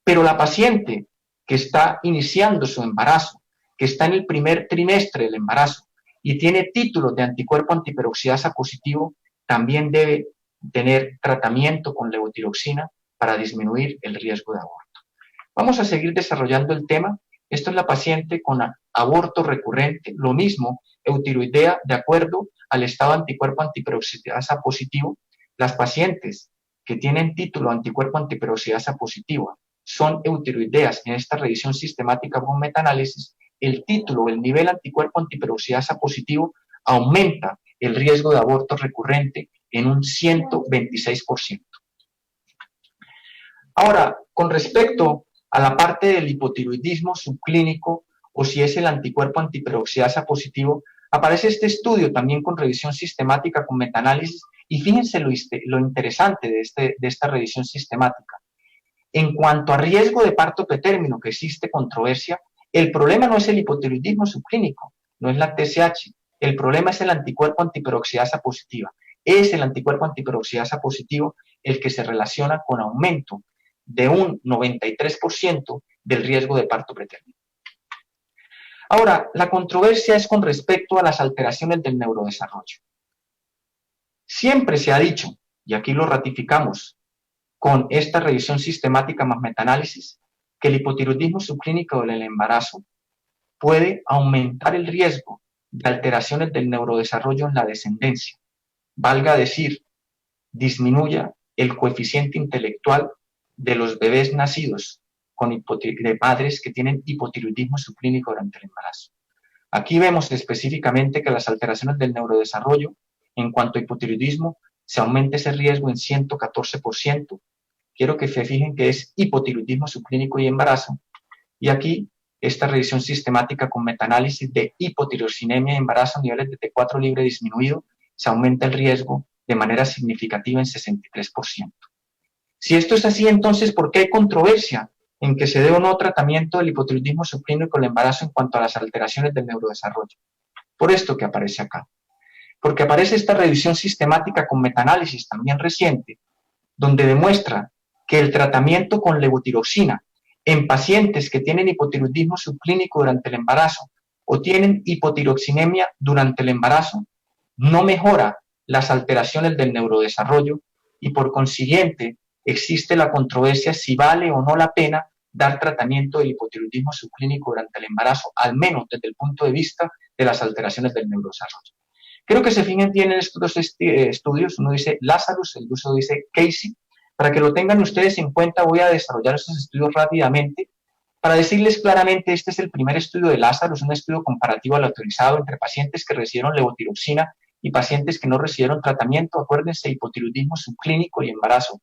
Pero la paciente que está iniciando su embarazo, que está en el primer trimestre del embarazo y tiene títulos de anticuerpo antiperoxidasa positivo, también debe tener tratamiento con levotiroxina para disminuir el riesgo de aborto. Vamos a seguir desarrollando el tema. Esto es la paciente con aborto recurrente, lo mismo, eutiroidea, de acuerdo al estado anticuerpo antiperoxidasa positivo. Las pacientes que tienen título anticuerpo antiperoxidasa positivo son eutiroideas en esta revisión sistemática con metaanálisis. El título, el nivel anticuerpo antiperoxidasa positivo aumenta el riesgo de aborto recurrente en un 126%. Ahora, con respecto a la parte del hipotiroidismo subclínico o si es el anticuerpo antiperoxidasa positivo, aparece este estudio también con revisión sistemática, con metaanálisis, y fíjense lo interesante de esta revisión sistemática. En cuanto a riesgo de parto pretérmino, que existe controversia, el problema no es el hipotiroidismo subclínico, no es la TSH, el problema es el anticuerpo antiperoxidasa positiva. Es el anticuerpo antiperoxidasa positivo el que se relaciona con aumento de un 93% del riesgo de parto pretérmino. Ahora, la controversia es con respecto a las alteraciones del neurodesarrollo. Siempre se ha dicho, y aquí lo ratificamos con esta revisión sistemática más metaanálisis, que el hipotiroidismo subclínico del embarazo puede aumentar el riesgo de alteraciones del neurodesarrollo en la descendencia. Valga decir, disminuya el coeficiente intelectual de los bebés nacidos de padres que tienen hipotiroidismo subclínico durante el embarazo. Aquí vemos específicamente que las alteraciones del neurodesarrollo en cuanto a hipotiroidismo se aumenta ese riesgo en 114%. Quiero que se fijen que es hipotiroidismo subclínico y embarazo. Y aquí esta revisión sistemática con metaanálisis de hipotiroxinemia y embarazo a niveles de T4 libre disminuido, se aumenta el riesgo de manera significativa en 63%. Si esto es así, entonces, ¿por qué hay controversia en que se dé o no tratamiento del hipotiroidismo subclínico y el embarazo en cuanto a las alteraciones del neurodesarrollo? Por esto que aparece acá. Porque aparece esta revisión sistemática con metaanálisis también reciente, donde demuestra que el tratamiento con levotiroxina en pacientes que tienen hipotiroidismo subclínico durante el embarazo o tienen hipotiroxinemia durante el embarazo no mejora las alteraciones del neurodesarrollo y por consiguiente existe la controversia si vale o no la pena dar tratamiento del hipotiroidismo subclínico durante el embarazo, al menos desde el punto de vista de las alteraciones del neurodesarrollo. Creo que se fijen bien en estos dos estudios, uno dice Lazarus, el otro dice Casey. Para que lo tengan ustedes en cuenta, voy a desarrollar estos estudios rápidamente. Para decirles claramente, este es el primer estudio de Lazarus, un estudio comparativo al autorizado entre pacientes que recibieron levotiroxina y pacientes que no recibieron tratamiento. Acuérdense, hipotiroidismo subclínico y embarazo.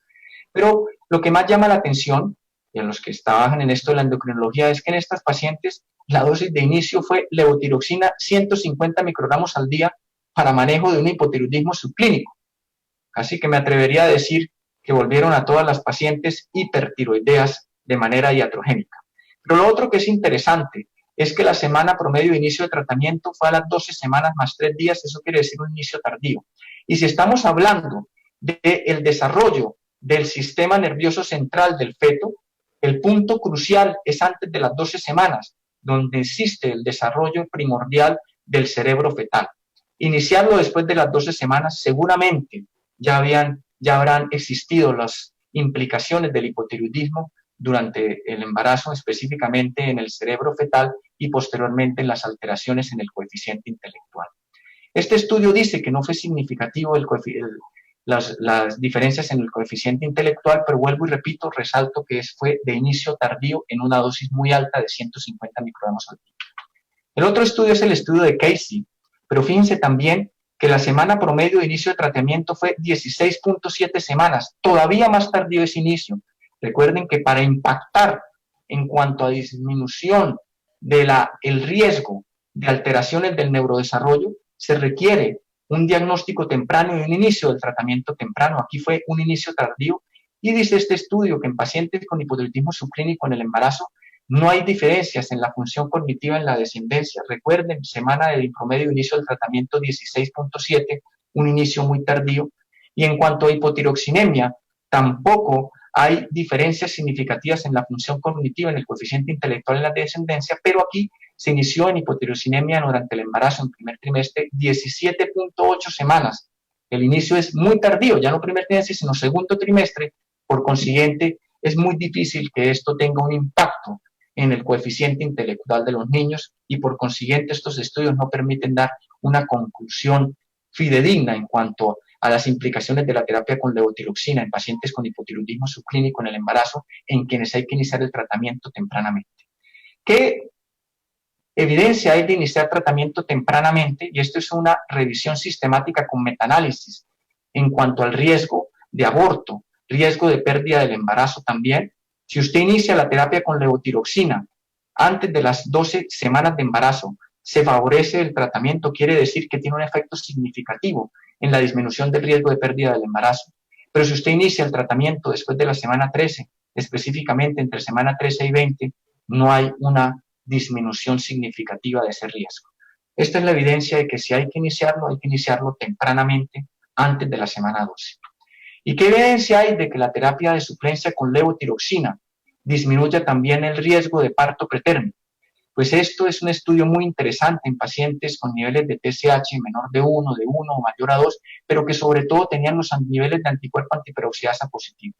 Pero lo que más llama la atención, y a los que trabajan en esto de la endocrinología, es que en estas pacientes la dosis de inicio fue levotiroxina 150 microgramos al día para manejo de un hipotiroidismo subclínico. Así que me atrevería a decir que volvieron a todas las pacientes hipertiroideas de manera iatrogénica. Pero lo otro que es interesante es que la semana promedio de inicio de tratamiento fue a las 12 semanas más 3 días, eso quiere decir un inicio tardío. Y si estamos hablando del desarrollo del sistema nervioso central del feto, el punto crucial es antes de las 12 semanas, donde existe el desarrollo primordial del cerebro fetal. Iniciarlo después de las 12 semanas seguramente ya habrán existido las implicaciones del hipotiroidismo durante el embarazo, específicamente en el cerebro fetal y posteriormente en las alteraciones en el coeficiente intelectual. Este estudio dice que no fue significativo las diferencias en el coeficiente intelectual, pero vuelvo y repito, resalto que fue de inicio tardío en una dosis muy alta de 150 microgramos al día. El otro estudio es el estudio de Casey, pero fíjense también que la semana promedio de inicio de tratamiento fue 16.7 semanas, todavía más tardío ese inicio. Recuerden que para impactar en cuanto a disminución del riesgo de alteraciones del neurodesarrollo, se requiere un diagnóstico temprano y un inicio del tratamiento temprano. Aquí fue un inicio tardío y dice este estudio que en pacientes con hipotiroidismo subclínico en el embarazo no hay diferencias en la función cognitiva en la descendencia. Recuerden, semana del promedio de inicio del tratamiento 16.7, un inicio muy tardío. Y en cuanto a hipotiroxinemia, tampoco hay diferencias significativas en la función cognitiva, en el coeficiente intelectual en la descendencia, pero aquí se inició en hipotiroxinemia durante el embarazo en primer trimestre 17.8 semanas. El inicio es muy tardío, ya no primer trimestre, sino segundo trimestre. Por consiguiente, es muy difícil que esto tenga un impacto en el coeficiente intelectual de los niños y por consiguiente estos estudios no permiten dar una conclusión fidedigna en cuanto a las implicaciones de la terapia con levotiroxina en pacientes con hipotiroidismo subclínico en el embarazo, en quienes hay que iniciar el tratamiento tempranamente. ¿Qué evidencia hay de iniciar tratamiento tempranamente? Y esto es una revisión sistemática con metaanálisis en cuanto al riesgo de aborto, riesgo de pérdida del embarazo también, Si usted inicia la terapia con levotiroxina antes de las 12 semanas de embarazo, se favorece el tratamiento, quiere decir que tiene un efecto significativo en la disminución del riesgo de pérdida del embarazo. Pero si usted inicia el tratamiento después de la semana 13, específicamente entre semana 13 y 20, no hay una disminución significativa de ese riesgo. Esta es la evidencia de que si hay que iniciarlo tempranamente antes de la semana 12. ¿Y qué evidencia hay de que la terapia de suplencia con levotiroxina disminuye también el riesgo de parto pretérmino? Pues esto es un estudio muy interesante en pacientes con niveles de TSH menor de 1 o mayor a 2, pero que sobre todo tenían los niveles de anticuerpo antiperoxidasa positivo.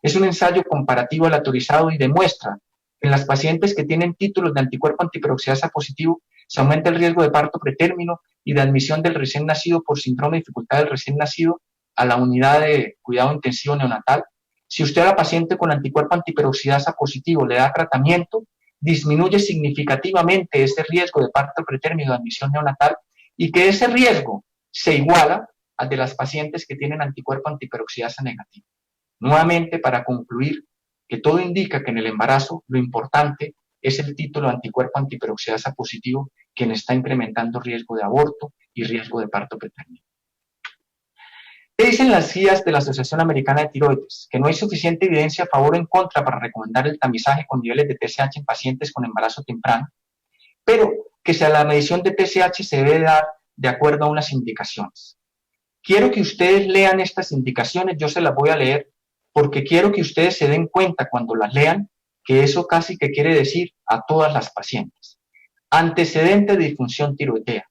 Es un ensayo comparativo aleatorizado y demuestra que en las pacientes que tienen títulos de anticuerpo antiperoxidasa positivo se aumenta el riesgo de parto pretérmino y de admisión del recién nacido por síndrome de dificultad del recién nacido a la unidad de cuidado intensivo neonatal. Si usted a la paciente con anticuerpo antiperoxidasa positivo le da tratamiento, disminuye significativamente ese riesgo de parto pretérmino de admisión neonatal y que ese riesgo se iguala al de las pacientes que tienen anticuerpo antiperoxidasa negativo. Nuevamente, para concluir, que todo indica que en el embarazo lo importante es el título de anticuerpo antiperoxidasa positivo, quien está incrementando riesgo de aborto y riesgo de parto pretérmino. ¿Qué dicen las guías de la Asociación Americana de Tiroides? Que no hay suficiente evidencia a favor o en contra para recomendar el tamizaje con niveles de TSH en pacientes con embarazo temprano, pero que si a la medición de TSH se debe dar de acuerdo a unas indicaciones. Quiero que ustedes lean estas indicaciones, yo se las voy a leer, porque quiero que ustedes se den cuenta cuando las lean que eso casi que quiere decir a todas las pacientes. Antecedente de disfunción tiroidea,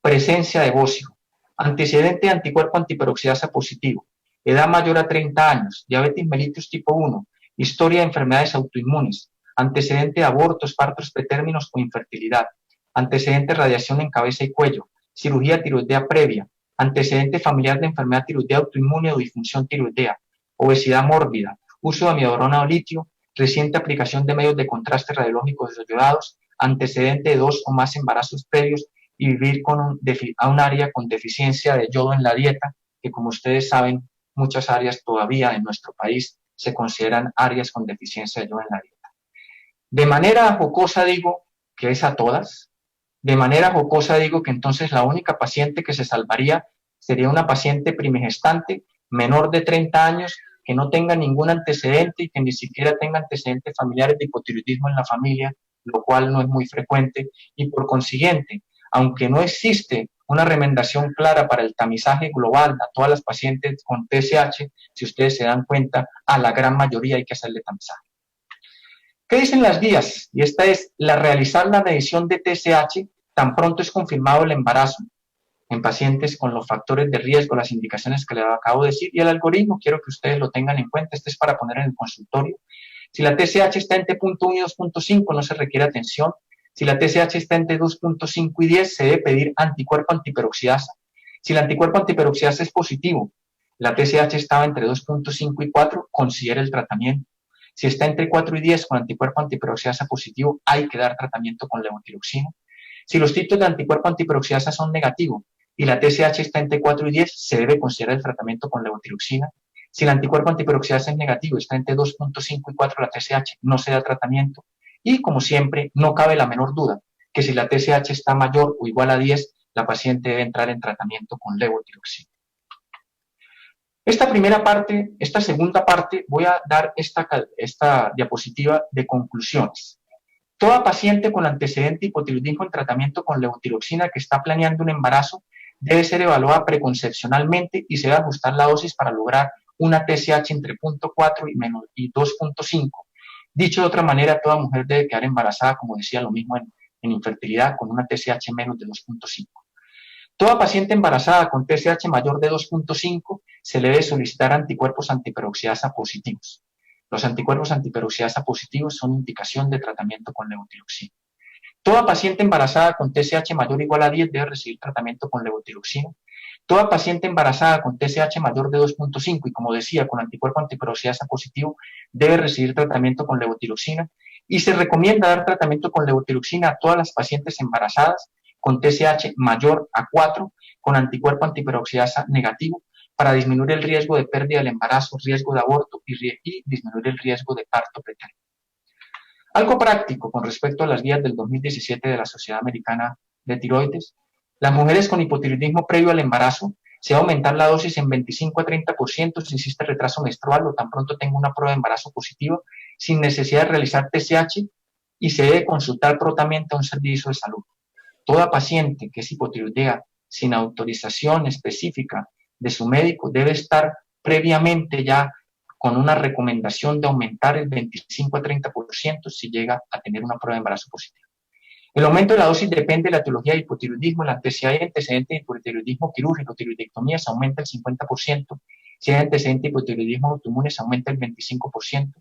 presencia de bocio, antecedente de anticuerpo antiperoxidasa positivo, edad mayor a 30 años, diabetes mellitus tipo 1, historia de enfermedades autoinmunes, antecedente de abortos, partos pretérminos o infertilidad, antecedente de radiación en cabeza y cuello, cirugía tiroidea previa, antecedente familiar de enfermedad tiroidea autoinmune o disfunción tiroidea, obesidad mórbida, uso de amiodarona o litio, reciente aplicación de medios de contraste radiológicos desayudados, antecedente de 2 o más embarazos previos y vivir a un área con deficiencia de yodo en la dieta, que como ustedes saben, muchas áreas todavía en nuestro país se consideran áreas con deficiencia de yodo en la dieta. De manera jocosa digo que es a todas, de manera jocosa digo que entonces la única paciente que se salvaría sería una paciente primigestante menor de 30 años que no tenga ningún antecedente y que ni siquiera tenga antecedentes familiares de hipotiroidismo en la familia, lo cual no es muy frecuente, y por consiguiente, aunque no existe una recomendación clara para el tamizaje global a todas las pacientes con TSH, si ustedes se dan cuenta, a la gran mayoría hay que hacerle tamizaje. ¿Qué dicen las guías? Y esta es realizar la medición de TSH tan pronto es confirmado el embarazo en pacientes con los factores de riesgo, las indicaciones que les acabo de decir, y el algoritmo, quiero que ustedes lo tengan en cuenta, este es para poner en el consultorio. Si la TSH está entre 0.1 y 2.5, no se requiere atención. Si la TSH está entre 2.5 y 10, se debe pedir anticuerpo antiperoxidasa. Si el anticuerpo antiperoxidasa es positivo, la TSH estaba entre 2.5 y 4, considere el tratamiento. Si está entre 4 y 10 con anticuerpo antiperoxidasa positivo, hay que dar tratamiento con levotiroxina. Si los títulos de anticuerpo antiperoxidasa son negativos y la TSH está entre 4 y 10, se debe considerar el tratamiento con levotiroxina. Si el anticuerpo antiperoxidasa es negativo, está entre 2.5 y 4 la TSH, no se da tratamiento. Y como siempre, no cabe la menor duda que si la TSH está mayor o igual a 10, la paciente debe entrar en tratamiento con levotiroxina. Esta segunda parte, voy a dar esta diapositiva de conclusiones. Toda paciente con antecedente hipotiroidismo en tratamiento con levotiroxina que está planeando un embarazo debe ser evaluada preconcepcionalmente y se debe ajustar la dosis para lograr una TSH entre 0.4 y 2.5. Dicho de otra manera, toda mujer debe quedar embarazada, como decía, lo mismo en infertilidad, con una TSH menos de 2.5. Toda paciente embarazada con TSH mayor de 2.5 se le debe solicitar anticuerpos antiperoxidasa positivos. Los anticuerpos antiperoxidasa positivos son indicación de tratamiento con levotiroxina. Toda paciente embarazada con TSH mayor o igual a 10 debe recibir tratamiento con levotiroxina. Toda paciente embarazada con TSH mayor de 2.5 y, como decía, con anticuerpo antiperoxidasa positivo debe recibir tratamiento con levotiroxina. Y se recomienda dar tratamiento con levotiroxina a todas las pacientes embarazadas con TSH mayor a 4 con anticuerpo antiperoxidasa negativo, para disminuir el riesgo de pérdida del embarazo, riesgo de aborto y disminuir el riesgo de parto pretérito. Algo práctico con respecto a las guías del 2017 de la Sociedad Americana de Tiroides. Las mujeres con hipotiroidismo previo al embarazo se va a aumentar la dosis en 25 a 30% si existe retraso menstrual o tan pronto tenga una prueba de embarazo positiva, sin necesidad de realizar TSH, y se debe consultar prontamente a un servicio de salud. Toda paciente que es hipotiroidea sin autorización específica de su médico debe estar previamente ya con una recomendación de aumentar el 25 a 30% si llega a tener una prueba de embarazo positiva. El aumento de la dosis depende de la etiología de hipotiroidismo. Si hay antecedente de hipotiroidismo quirúrgico, tiroidectomía, se aumenta el 50%. Si hay antecedente de hipotiroidismo autoinmune, se aumenta el 25%.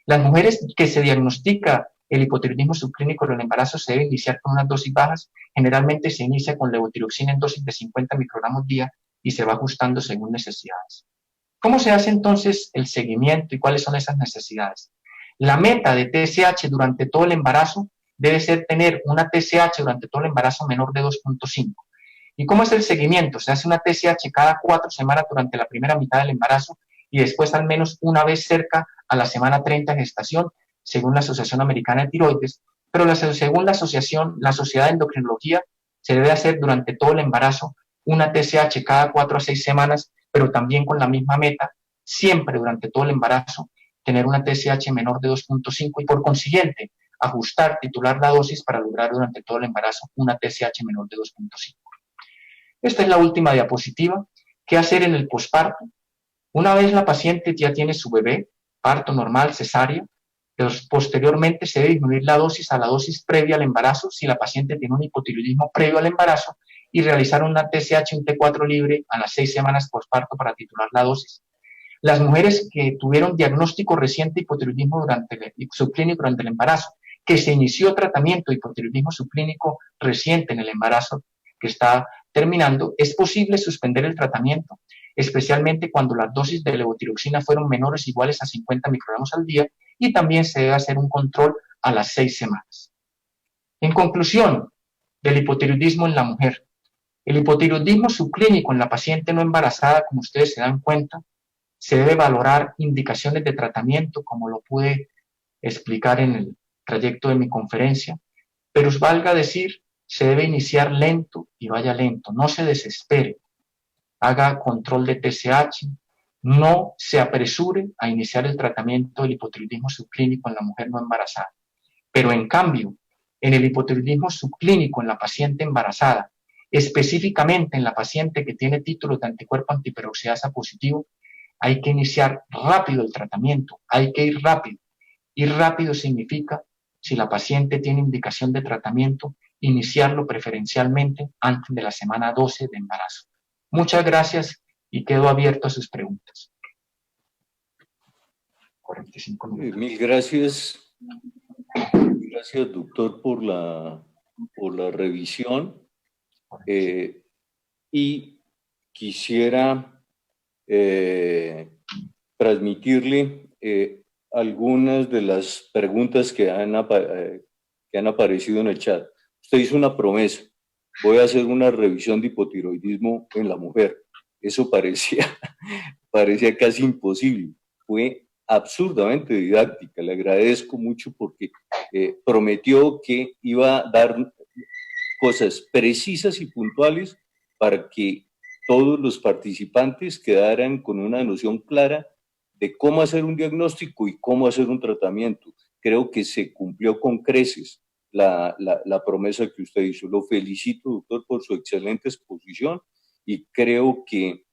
Las mujeres que se diagnostica el hipotiroidismo subclínico en el embarazo se debe iniciar con unas dosis bajas. Generalmente se inicia con levotiroxina en dosis de 50 microgramos día y se va ajustando según necesidades. ¿Cómo se hace entonces el seguimiento y cuáles son esas necesidades? La meta de TSH durante todo el embarazo debe ser tener una TSH durante todo el embarazo menor de 2.5. ¿Y cómo es el seguimiento? Se hace una TSH cada 4 semanas durante la primera mitad del embarazo y después al menos una vez cerca a la semana 30 de gestación, según la Asociación Americana de Tiroides, pero según la Sociedad de Endocrinología, se debe hacer durante todo el embarazo una TSH cada 4 a 6 semanas, pero también con la misma meta, siempre durante todo el embarazo, tener una TSH menor de 2.5 y por consiguiente titular la dosis para lograr durante todo el embarazo una TSH menor de 2.5. Esta es la última diapositiva. ¿Qué hacer en el posparto? Una vez la paciente ya tiene su bebé, parto normal, cesárea, posteriormente se debe disminuir la dosis a la dosis previa al embarazo si la paciente tiene un hipotiroidismo previo al embarazo y realizar una TSH, un T4 libre a las 6 semanas posparto para titular la dosis. Las mujeres que tuvieron diagnóstico reciente de hipotiroidismo subclínico durante el embarazo, que se inició tratamiento de hipotiroidismo subclínico reciente en el embarazo que está terminando, es posible suspender el tratamiento, especialmente cuando las dosis de levotiroxina fueron menores o iguales a 50 microgramos al día, y también se debe hacer un control a las 6 semanas. En conclusión, del hipotiroidismo en la mujer. El hipotiroidismo subclínico en la paciente no embarazada, como ustedes se dan cuenta, se debe valorar indicaciones de tratamiento, como lo pude explicar en el trayecto de mi conferencia, pero os valga decir, se debe iniciar lento y vaya lento, no se desespere, haga control de TSH, no se apresure a iniciar el tratamiento del hipotiroidismo subclínico en la mujer no embarazada. Pero en cambio, en el hipotiroidismo subclínico en la paciente embarazada, específicamente en la paciente que tiene título de anticuerpo antiperoxidasa positivo, hay que iniciar rápido el tratamiento, hay que ir rápido. Ir rápido significa, si la paciente tiene indicación de tratamiento, iniciarlo preferencialmente antes de la semana 12 de embarazo. Muchas gracias y quedo abierto a sus preguntas. 45 minutos. Mil gracias. Gracias, doctor, por la revisión. Y quisiera transmitirle algunas de las preguntas que han aparecido en el chat. Usted hizo una promesa: voy a hacer una revisión de hipotiroidismo en la mujer. Eso parecía casi imposible. Fue absurdamente didáctica. Le agradezco mucho porque prometió que iba a dar cosas precisas y puntuales para que todos los participantes quedaran con una noción clara de cómo hacer un diagnóstico y cómo hacer un tratamiento. Creo que se cumplió con creces la promesa que usted hizo. Lo felicito, doctor, por su excelente exposición y creo que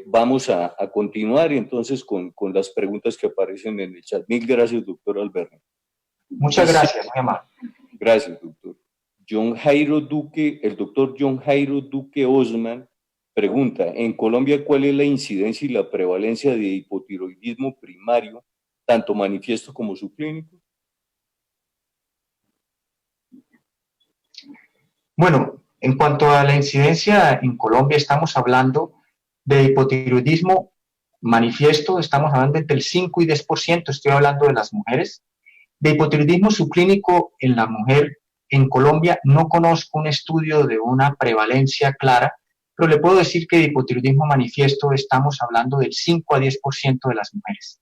vamos a continuar entonces con las preguntas que aparecen en el chat. Mil gracias, doctor Alberto. Muchas gracias, muy amable. Gracias, doctor. El doctor John Jairo Duque Osman pregunta: en Colombia, ¿cuál es la incidencia y la prevalencia de hipotiroidismo primario, tanto manifiesto como subclínico? Bueno, en cuanto a la incidencia en Colombia, estamos hablando de hipotiroidismo manifiesto, estamos hablando entre el 5 y 10%, estoy hablando de las mujeres. De hipotiroidismo subclínico en la mujer, en Colombia no conozco un estudio de una prevalencia clara, pero le puedo decir que de hipotiroidismo manifiesto estamos hablando del 5 a 10% de las mujeres.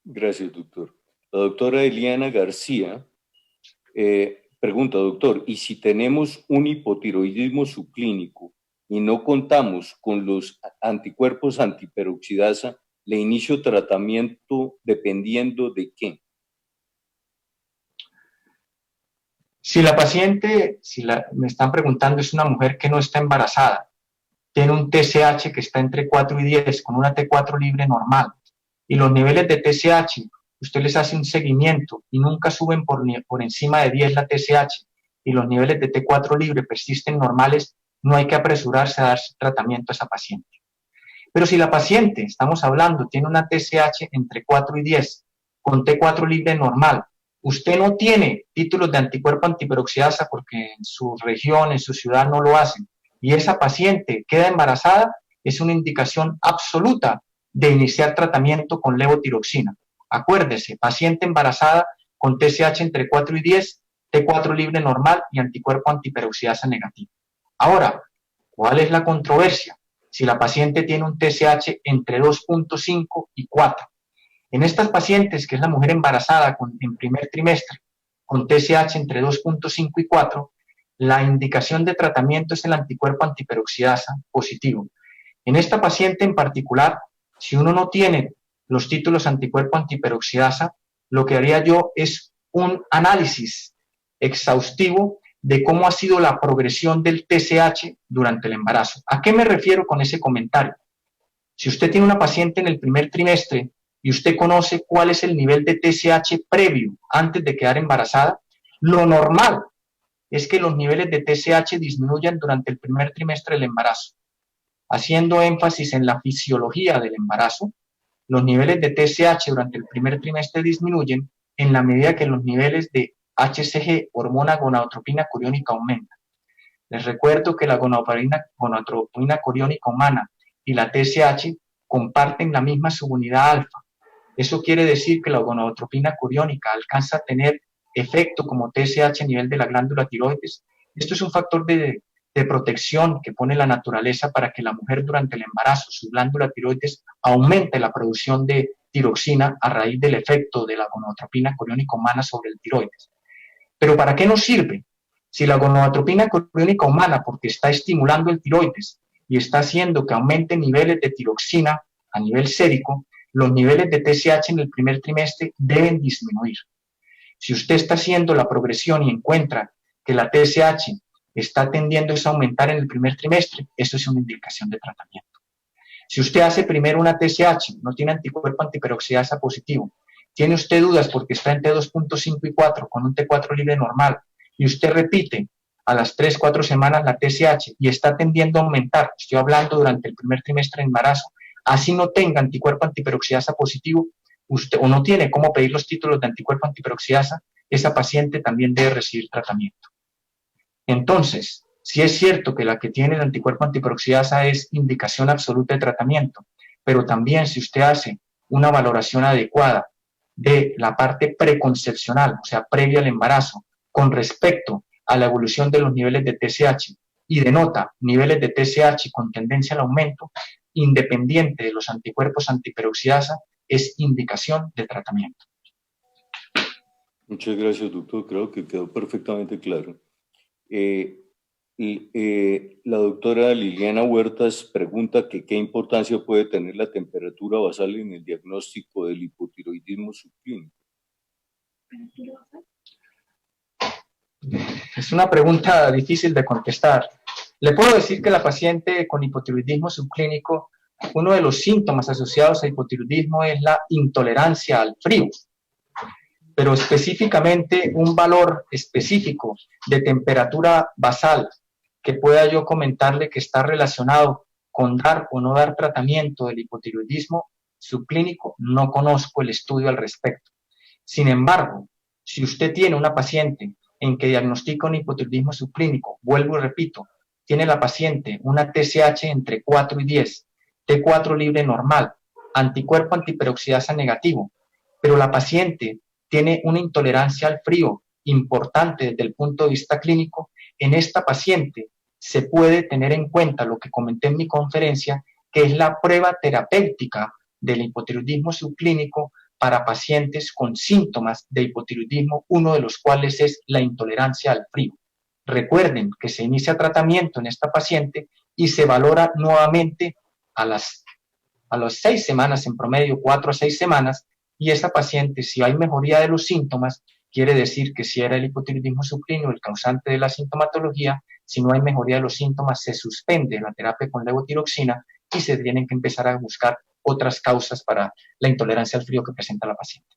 Gracias, doctor. La doctora Eliana García pregunta, doctor, ¿y si tenemos un hipotiroidismo subclínico y no contamos con los anticuerpos antiperoxidasa, le inicio tratamiento dependiendo de qué? Si la paciente, me están preguntando, es una mujer que no está embarazada, tiene un TSH que está entre 4 y 10 con una T4 libre normal, y los niveles de TSH, usted les hace un seguimiento y nunca suben por encima de 10 la TSH, y los niveles de T4 libre persisten normales, no hay que apresurarse a dar tratamiento a esa paciente. Pero si la paciente, estamos hablando, tiene una TSH entre 4 y 10, con T4 libre normal, usted no tiene títulos de anticuerpo antiperoxidasa porque en su región, en su ciudad no lo hacen, y esa paciente queda embarazada, es una indicación absoluta de iniciar tratamiento con levotiroxina. Acuérdese, paciente embarazada con TSH entre 4 y 10, T4 libre normal y anticuerpo antiperoxidasa negativo. Ahora, ¿cuál es la controversia? Si la paciente tiene un TSH entre 2.5 y 4. En estas pacientes, que es la mujer embarazada en primer trimestre, con TSH entre 2.5 y 4, la indicación de tratamiento es el anticuerpo antiperoxidasa positivo. En esta paciente en particular, si uno no tiene los títulos anticuerpo antiperoxidasa, lo que haría yo es un análisis exhaustivo de cómo ha sido la progresión del TSH durante el embarazo. ¿A qué me refiero con ese comentario? Si usted tiene una paciente en el primer trimestre y usted conoce cuál es el nivel de TSH previo antes de quedar embarazada, lo normal es que los niveles de TSH disminuyan durante el primer trimestre del embarazo. Haciendo énfasis en la fisiología del embarazo, los niveles de TSH durante el primer trimestre disminuyen en la medida que los niveles de HCG, hormona gonadotropina coriónica, aumentan. Les recuerdo que la gonadotropina coriónica humana y la TSH comparten la misma subunidad alfa. Eso quiere decir que la gonadotropina coriónica alcanza a tener efecto como TSH a nivel de la glándula tiroides. Esto es un factor de protección que pone la naturaleza para que la mujer durante el embarazo, su glándula tiroides, aumente la producción de tiroxina a raíz del efecto de la gonadotropina coriónica humana sobre el tiroides. Pero ¿para qué nos sirve? Si la gonadotropina coriónica humana, porque está estimulando el tiroides y está haciendo que aumenten niveles de tiroxina a nivel sérico, los niveles de TSH en el primer trimestre deben disminuir. Si usted está haciendo la progresión y encuentra que la TSH está tendiendo a aumentar en el primer trimestre, eso es una indicación de tratamiento. Si usted hace primero una TSH, no tiene anticuerpo antiperoxidasa positivo, tiene usted dudas porque está entre 2.5 y 4 con un T4 libre normal, y usted repite a las 3-4 semanas la TSH y está tendiendo a aumentar, estoy hablando durante el primer trimestre de embarazo, así no tenga anticuerpo antiperoxidasa positivo, usted o no tiene cómo pedir los títulos de anticuerpo antiperoxidasa, esa paciente también debe recibir tratamiento. Entonces, sí es cierto que la que tiene el anticuerpo antiperoxidasa es indicación absoluta de tratamiento, pero también si usted hace una valoración adecuada de la parte preconcepcional, o sea, previa al embarazo, con respecto a la evolución de los niveles de TSH y denota niveles de TSH con tendencia al aumento, independiente de los anticuerpos antiperoxidasa, es indicación de tratamiento. Muchas gracias, doctor. Creo que quedó perfectamente claro. La doctora Liliana Huertas pregunta que qué importancia puede tener la temperatura basal en el diagnóstico del hipotiroidismo subclínico. Es una pregunta difícil de contestar. Le puedo decir que la paciente con hipotiroidismo subclínico, uno de los síntomas asociados a hipotiroidismo es la intolerancia al frío, pero específicamente un valor específico de temperatura basal que pueda yo comentarle que está relacionado con dar o no dar tratamiento del hipotiroidismo subclínico, no conozco el estudio al respecto. Sin embargo, si usted tiene una paciente en que diagnostica un hipotiroidismo subclínico, vuelvo y repito, tiene la paciente una TSH entre 4 y 10, T4 libre normal, anticuerpo antiperoxidasa negativo, pero la paciente tiene una intolerancia al frío importante desde el punto de vista clínico, en esta paciente se puede tener en cuenta lo que comenté en mi conferencia, que es la prueba terapéutica del hipotiroidismo subclínico para pacientes con síntomas de hipotiroidismo, uno de los cuales es la intolerancia al frío. Recuerden que se inicia tratamiento en esta paciente y se valora nuevamente a las 6 semanas, en promedio 4 a 6 semanas, y esa paciente, si hay mejoría de los síntomas, quiere decir que si era el hipotiroidismo subclínico el causante de la sintomatología, si no hay mejoría de los síntomas, se suspende la terapia con levotiroxina y se tienen que empezar a buscar otras causas para la intolerancia al frío que presenta la paciente.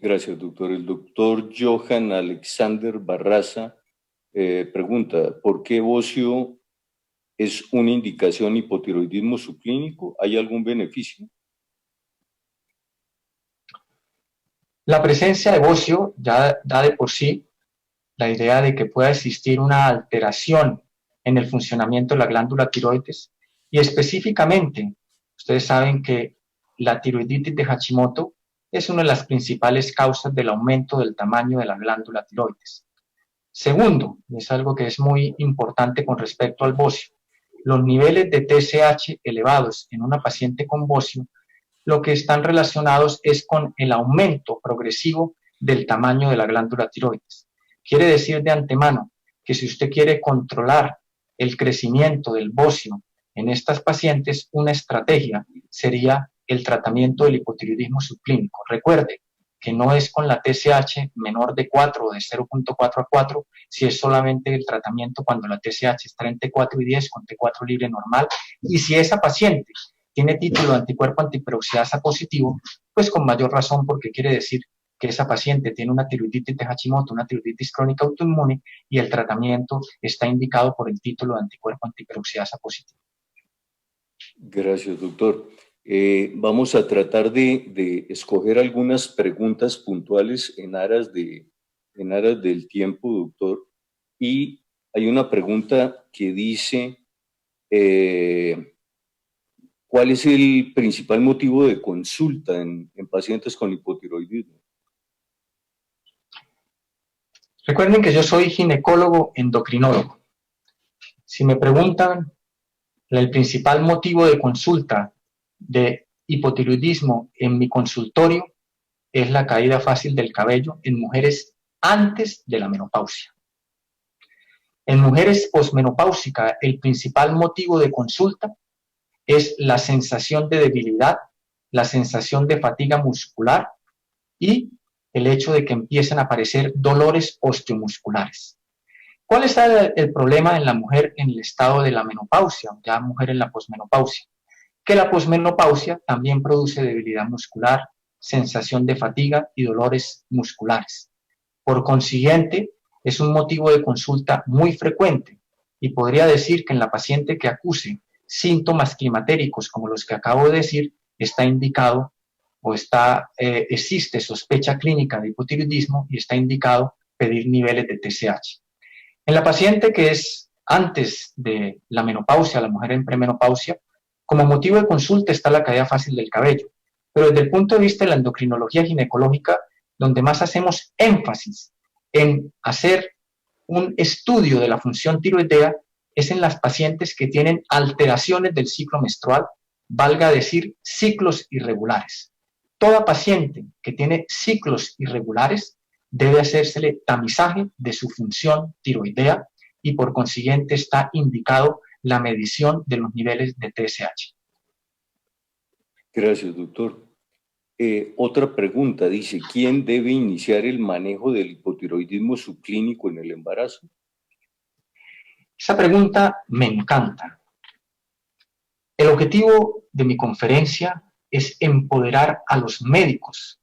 Gracias, doctor. El doctor Johan Alexander Barraza pregunta, ¿por qué bocio es una indicación hipotiroidismo subclínico? ¿Hay algún beneficio? La presencia de bocio ya da de por sí la idea de que pueda existir una alteración en el funcionamiento de la glándula tiroides, y específicamente, ustedes saben que la tiroiditis de Hashimoto es una de las principales causas del aumento del tamaño de la glándula tiroides. Segundo, y es algo que es muy importante con respecto al bocio, los niveles de TSH elevados en una paciente con bocio, lo que están relacionados es con el aumento progresivo del tamaño de la glándula tiroides. Quiere decir de antemano que si usted quiere controlar el crecimiento del bocio en estas pacientes, una estrategia sería el tratamiento del hipotiroidismo subclínico. Recuerde que no es con la TSH menor de 4 o de 0.4 a 4, si es solamente el tratamiento cuando la TSH está entre 4 y 10 con T4 libre normal, y si esa paciente tiene título de anticuerpo antiperoxidasa positivo, pues con mayor razón, porque quiere decir que esa paciente tiene una tiroiditis de Hashimoto, una tiroiditis crónica autoinmune, y el tratamiento está indicado por el título de anticuerpo antiperoxidasa positivo. Gracias, doctor. Vamos a tratar de escoger algunas preguntas puntuales en aras del tiempo, doctor. Y hay una pregunta que dice, ¿cuál es el principal motivo de consulta en pacientes con hipotiroidismo? Recuerden que yo soy ginecólogo endocrinólogo. Si me preguntan el principal motivo de consulta de hipotiroidismo en mi consultorio, es la caída fácil del cabello en mujeres antes de la menopausia. En mujeres posmenopáusicas, el principal motivo de consulta es la sensación de debilidad, la sensación de fatiga muscular y el hecho de que empiecen a aparecer dolores osteomusculares. ¿Cuál es el problema en la mujer en el estado de la menopausia, ya mujer en la posmenopausia? Que la posmenopausia también produce debilidad muscular, sensación de fatiga y dolores musculares. Por consiguiente, es un motivo de consulta muy frecuente y podría decir que en la paciente que acuse síntomas climatéricos como los que acabo de decir, está indicado o existe sospecha clínica de hipotiroidismo y está indicado pedir niveles de TSH. En la paciente que es antes de la menopausia, la mujer en premenopausia, como motivo de consulta está la caída fácil del cabello, pero desde el punto de vista de la endocrinología ginecológica, donde más hacemos énfasis en hacer un estudio de la función tiroidea, es en las pacientes que tienen alteraciones del ciclo menstrual, valga decir, ciclos irregulares. Toda paciente que tiene ciclos irregulares debe hacérsele tamizaje de su función tiroidea y por consiguiente está indicado la medición de los niveles de TSH. Gracias, doctor. Otra pregunta dice, ¿quién debe iniciar el manejo del hipotiroidismo subclínico en el embarazo? Esa pregunta me encanta. El objetivo de mi conferencia es empoderar a los médicos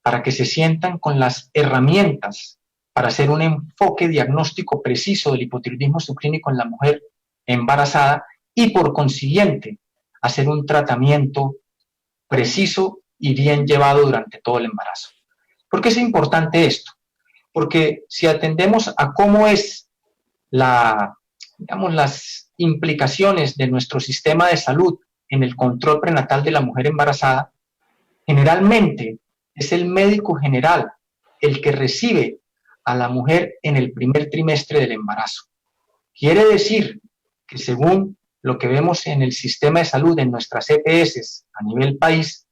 para que se sientan con las herramientas para hacer un enfoque diagnóstico preciso del hipotiroidismo subclínico en la mujer embarazada y por consiguiente hacer un tratamiento preciso y bien llevado durante todo el embarazo. ¿Por qué es importante esto? Porque si atendemos a cómo es las implicaciones de nuestro sistema de salud en el control prenatal de la mujer embarazada, generalmente es el médico general el que recibe a la mujer en el primer trimestre del embarazo. Quiere decir que según lo que vemos en el sistema de salud, en nuestras EPS a nivel país,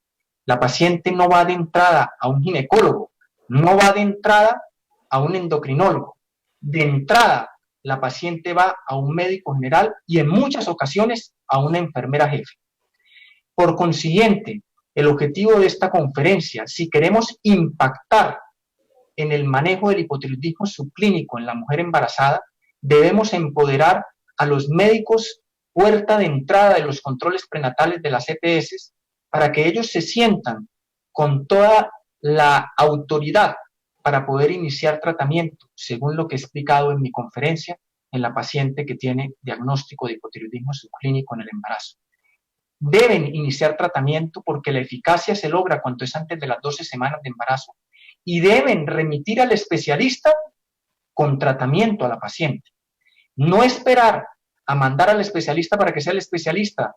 la paciente no va de entrada a un ginecólogo, no va de entrada a un endocrinólogo. De entrada, la paciente va a un médico general y en muchas ocasiones a una enfermera jefe. Por consiguiente, el objetivo de esta conferencia, si queremos impactar en el manejo del hipotiroidismo subclínico en la mujer embarazada, debemos empoderar a los médicos puerta de entrada de los controles prenatales de las EPS para que ellos se sientan con toda la autoridad para poder iniciar tratamiento, según lo que he explicado en mi conferencia, en la paciente que tiene diagnóstico de hipotiroidismo subclínico en el embarazo. Deben iniciar tratamiento porque la eficacia se logra cuanto es antes de las 12 semanas de embarazo y deben remitir al especialista con tratamiento a la paciente. No esperar a mandar al especialista para que sea el especialista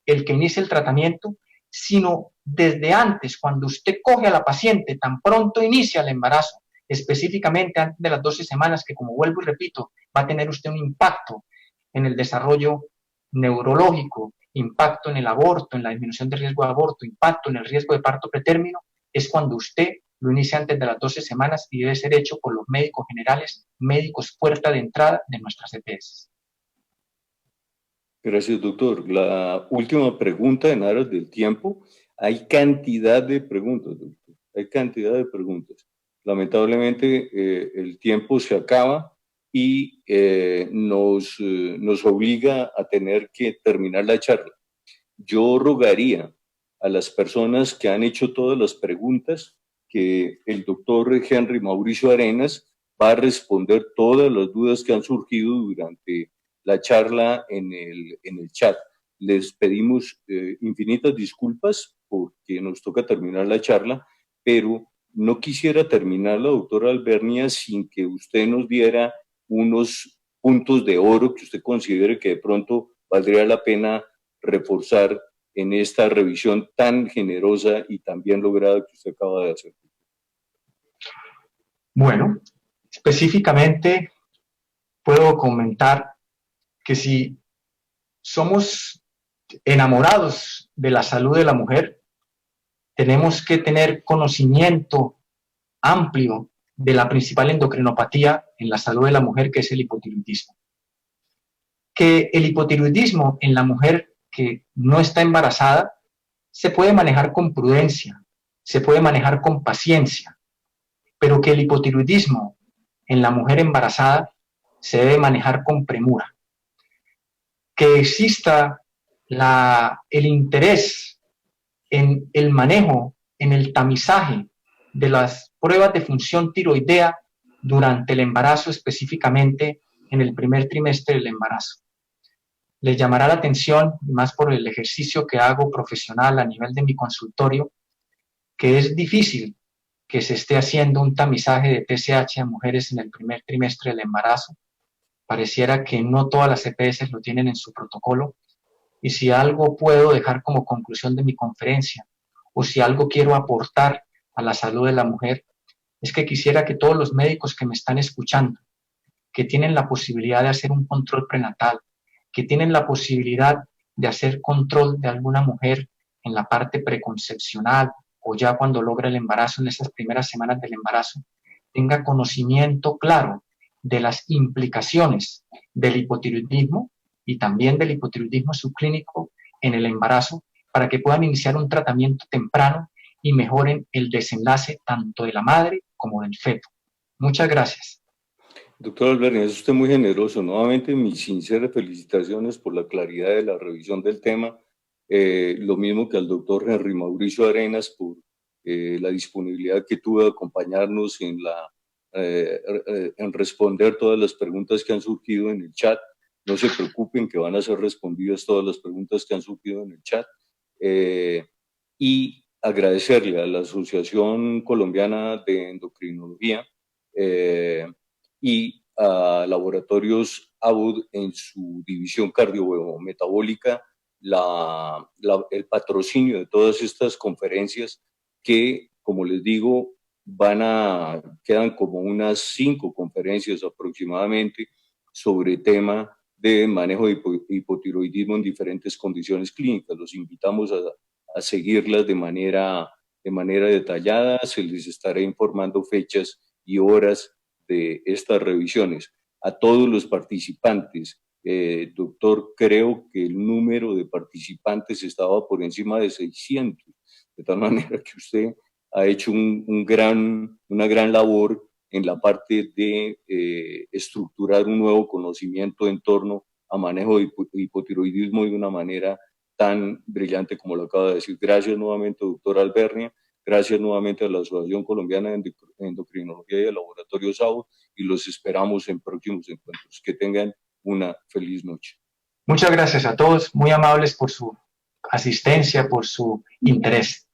el que inicie el tratamiento, sino desde antes, cuando usted coge a la paciente, tan pronto inicia el embarazo, específicamente antes de las 12 semanas, que como vuelvo y repito, va a tener usted un impacto en el desarrollo neurológico, impacto en el aborto, en la disminución del riesgo de aborto, impacto en el riesgo de parto pretérmino, es cuando usted lo inicia antes de las 12 semanas y debe ser hecho por los médicos generales, médicos puerta de entrada de nuestras EPS. Gracias, doctor. La última pregunta en aras del tiempo. Hay cantidad de preguntas, doctor. Hay cantidad de preguntas. Lamentablemente, el tiempo se acaba y nos obliga a tener que terminar la charla. Yo rogaría a las personas que han hecho todas las preguntas que el doctor Henry Mauricio Arenas va a responder todas las dudas que han surgido durante la charla en el chat. Les pedimos infinitas disculpas porque nos toca terminar la charla, pero no quisiera terminarla, doctora Albernia, sin que usted nos diera unos puntos de oro que usted considere que de pronto valdría la pena reforzar en esta revisión tan generosa y tan bien lograda que usted acaba de hacer. Bueno, específicamente puedo comentar que si somos enamorados de la salud de la mujer, tenemos que tener conocimiento amplio de la principal endocrinopatía en la salud de la mujer, que es el hipotiroidismo. Que el hipotiroidismo en la mujer que no está embarazada se puede manejar con prudencia, se puede manejar con paciencia, pero que el hipotiroidismo en la mujer embarazada se debe manejar con premura. Que exista el interés en el manejo, en el tamizaje de las pruebas de función tiroidea durante el embarazo, específicamente en el primer trimestre del embarazo. Les llamará la atención, más por el ejercicio que hago profesional a nivel de mi consultorio, que es difícil que se esté haciendo un tamizaje de TSH a mujeres en el primer trimestre del embarazo. Pareciera que no todas las EPS lo tienen en su protocolo. Y si algo puedo dejar como conclusión de mi conferencia, o si algo quiero aportar a la salud de la mujer, es que quisiera que todos los médicos que me están escuchando, que tienen la posibilidad de hacer un control prenatal, que tienen la posibilidad de hacer control de alguna mujer en la parte preconcepcional o ya cuando logra el embarazo, en esas primeras semanas del embarazo, tenga conocimiento claro de las implicaciones del hipotiroidismo y también del hipotiroidismo subclínico en el embarazo para que puedan iniciar un tratamiento temprano y mejoren el desenlace tanto de la madre como del feto. Muchas gracias. Doctor Alberni, es usted muy generoso. Nuevamente, mis sinceras felicitaciones por la claridad de la revisión del tema. Lo mismo que al doctor Henry Mauricio Arenas por la disponibilidad que tuvo de acompañarnos en responder todas las preguntas que han surgido en el chat. No se preocupen que van a ser respondidas todas las preguntas que han surgido en el chat. Y agradecerle a la Asociación Colombiana de Endocrinología y a Laboratorios Abbott en su división cardiometabólica el patrocinio de todas estas conferencias que, como les digo, quedan como unas 5 conferencias aproximadamente sobre tema de manejo de hipotiroidismo en diferentes condiciones clínicas. Los invitamos a seguirlas de manera detallada. Se les estará informando fechas y horas de estas revisiones. A todos los participantes, doctor, creo que el número de participantes estaba por encima de 600, de tal manera que usted ha hecho una gran labor en la parte de estructurar un nuevo conocimiento en torno a manejo de hipotiroidismo de una manera tan brillante como lo acaba de decir. Gracias nuevamente, doctor Albernia. Gracias nuevamente a la Asociación Colombiana de Endocrinología y al Laboratorio SAO, y los esperamos en próximos encuentros. Que tengan una feliz noche. Muchas gracias a todos, muy amables por su asistencia, por su interés.